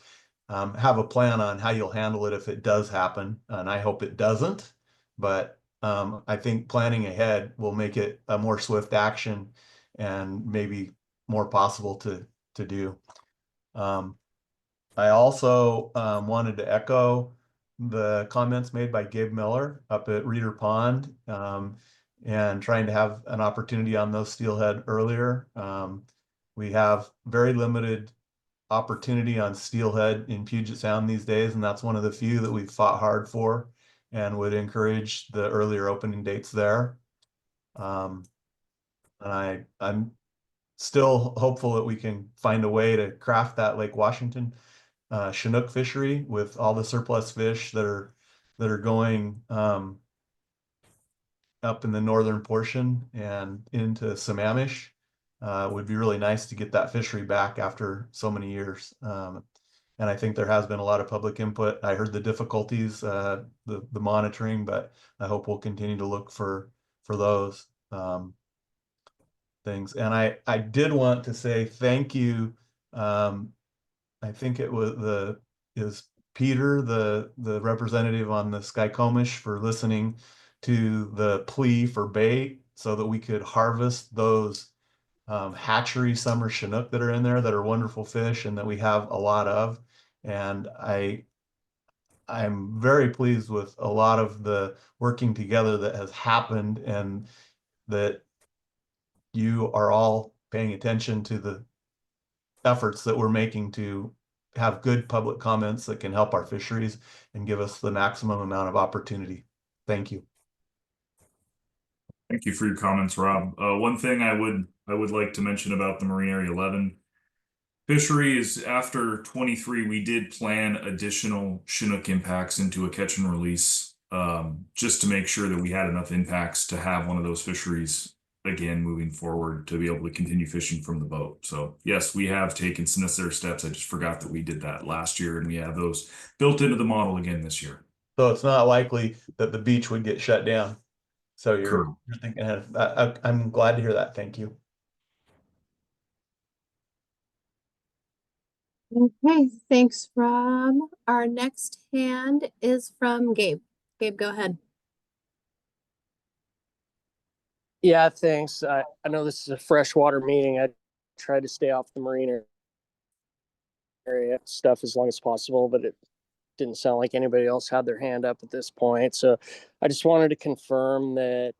have a plan on how you'll handle it if it does happen. And I hope it doesn't, but I think planning ahead will make it a more swift action and maybe more possible to do. I also wanted to echo the comments made by Gabe Miller up at Reeder Pond, and trying to have an opportunity on those steelhead earlier. We have very limited opportunity on steelhead in Puget Sound these days, and that's one of the few that we've fought hard for, and would encourage the earlier opening dates there. And I'm still hopeful that we can find a way to craft that Lake Washington Chinook fishery with all the surplus fish that are going up in the northern portion and into Sammamish. Would be really nice to get that fishery back after so many years. And I think there has been a lot of public input. I heard the difficulties, the monitoring, but I hope we'll continue to look for those things. And I did want to say thank you. I think it was Peter, the representative on the Skycomish, for listening to the plea for bait so that we could harvest those hatchery summer Chinook that are in there, that are wonderful fish and that we have a lot of. And I'm very pleased with a lot of the working together that has happened, and that you are all paying attention to the efforts that we're making to have good public comments that can help our fisheries and give us the maximum amount of opportunity. Thank you. Thank you for your comments, Rob. One thing I would like to mention about the Marine Area 11 fishery is, after 23, we did plan additional Chinook impacts into a catch and release, just to make sure that we had enough impacts to have one of those fisheries again moving forward, to be able to continue fishing from the boat. So yes, we have taken some necessary steps. I just forgot that we did that last year, and we have those built into the model again this year. So it's not likely that the beach would get shut down. So you're thinking ahead. I'm glad to hear that. Thank you. Okay, thanks, Rob. Our next hand is from Gabe. Gabe, go ahead. Yeah, thanks. I know this is a freshwater meeting. I try to stay off the marine area stuff as long as possible, but didn't sound like anybody else had their hand up at this point. So I just wanted to confirm that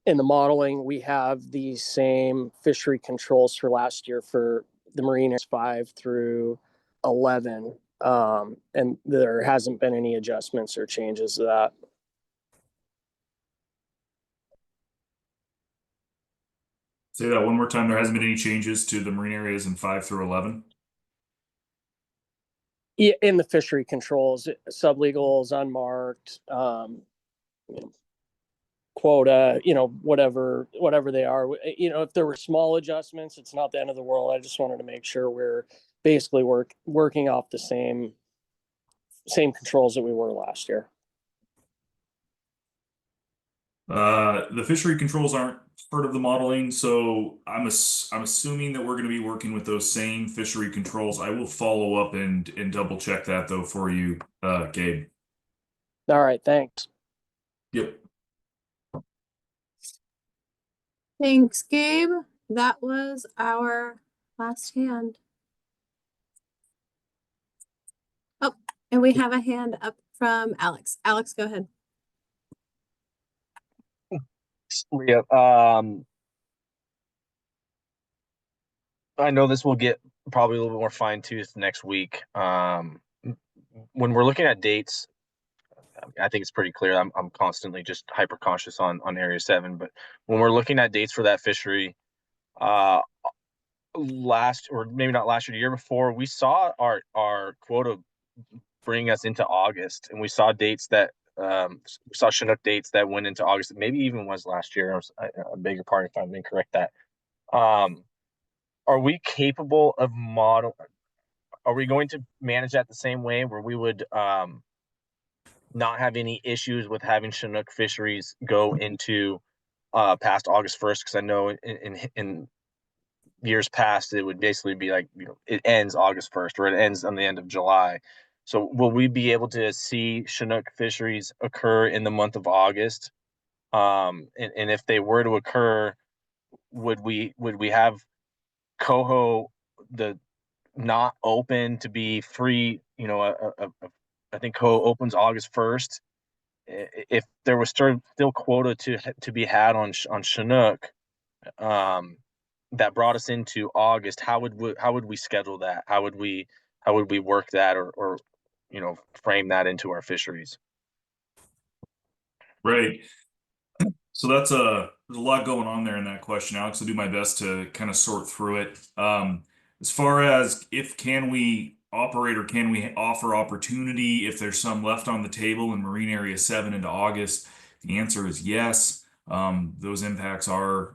in the modeling, we have the same fishery controls for last year for the marine areas 5 through 11. And there hasn't been any adjustments or changes to that. Say that one more time. There hasn't been any changes to the marine areas in 5 through 11. Yeah, in the fishery controls, sublegals, unmarked, quota, whatever they are. If there were small adjustments, it's not the end of the world. I just wanted to make sure we're basically working off the same controls that we were last year. The fishery controls aren't part of the modeling, so I'm assuming that we're going to be working with those same fishery controls. I will follow up and double check that though for you, Gabe. All right, thanks. Yep. Thanks, Gabe. That was our last hand. Oh, and we have a hand up from Alex. Alex, go ahead. Leah, I know this will get probably a little bit more fine-toothed next week. When we're looking at dates, I think it's pretty clear. I'm constantly just hyper cautious on Area 7, but when we're looking at dates for that fishery, last, or maybe not last year, the year before, we saw our quota bring us into August, and we saw dates that we saw Chinook dates that went into August. Maybe even was last year. I beg your pardon if I'm incorrect. That are we capable of model? Are we going to manage that the same way, where we would not have any issues with having Chinook fisheries go into past August 1st? Because I know in years past, it would basically be like, it ends August 1st or it ends on the end of July. So will we be able to see Chinook fisheries occur in the month of August? And if they were to occur, would we have coho not open to be free? I think coho opens August 1st. If there was still quota to be had on Chinook, that brought us into August, how would we schedule that? How would we work that or frame that into our fisheries? Right. So there's a lot going on there in that question, Alex. I'll do my best to kind of sort through it. As far as can we operate or can we offer opportunity if there's some left on the table in Marine Area 7 into August, the answer is yes. Those impacts are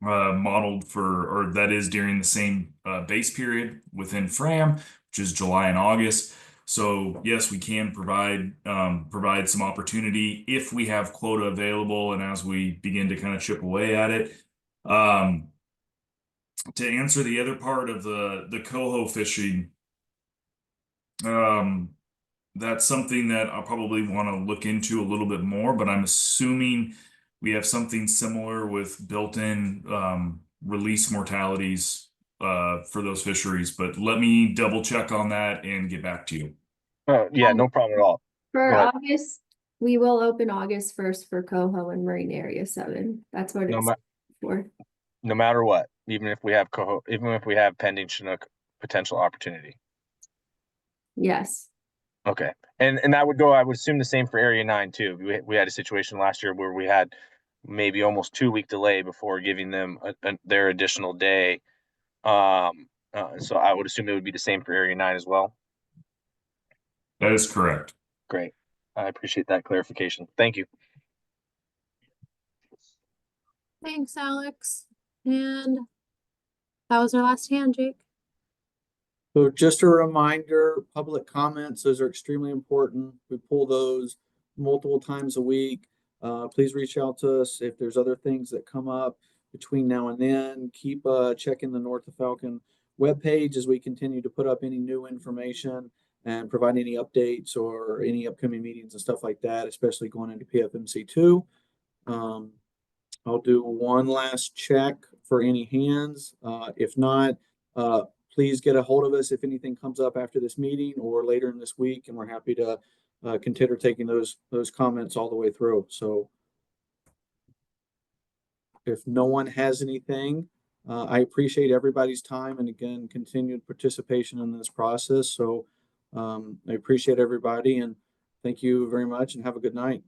modeled or that is during the same base period within FRAM, which is July and August. So yes, we can provide some opportunity if we have quota available and as we begin to kind of chip away at it. To answer the other part of the coho fishing, that's something that I'll probably want to look into a little bit more, but I'm assuming we have something similar with built-in release mortalities for those fisheries, but let me double check on that and get back to you. Yeah, no problem at all. For August, we will open August 1st for coho and Marine Area 7. That's what it's for. No matter what, even if we have coho, even if we have pending Chinook potential opportunity. Yes. Okay, and that would go. I would assume the same for Area 9 too. We had a situation last year where we had maybe almost 2-week delay before giving them their additional day. So I would assume it would be the same for Area 9 as well. That is correct. Great. I appreciate that clarification. Thank you. Thanks, Alex. And that was our last hand, Jake. So just a reminder, public comments, those are extremely important. We pull those multiple times a week. Please reach out to us if there's other things that come up between now and then. Keep checking the North of Falcon webpage as we continue to put up any new information and provide any updates or any upcoming meetings and stuff like that, especially going into PFMC2. I'll do one last check for any hands. If not, please get a hold of us if anything comes up after this meeting or later in this week, and we're happy to consider taking those comments all the way through. So if no one has anything, I appreciate everybody's time and again, continued participation in this process. So I appreciate everybody and thank you very much and have a good night.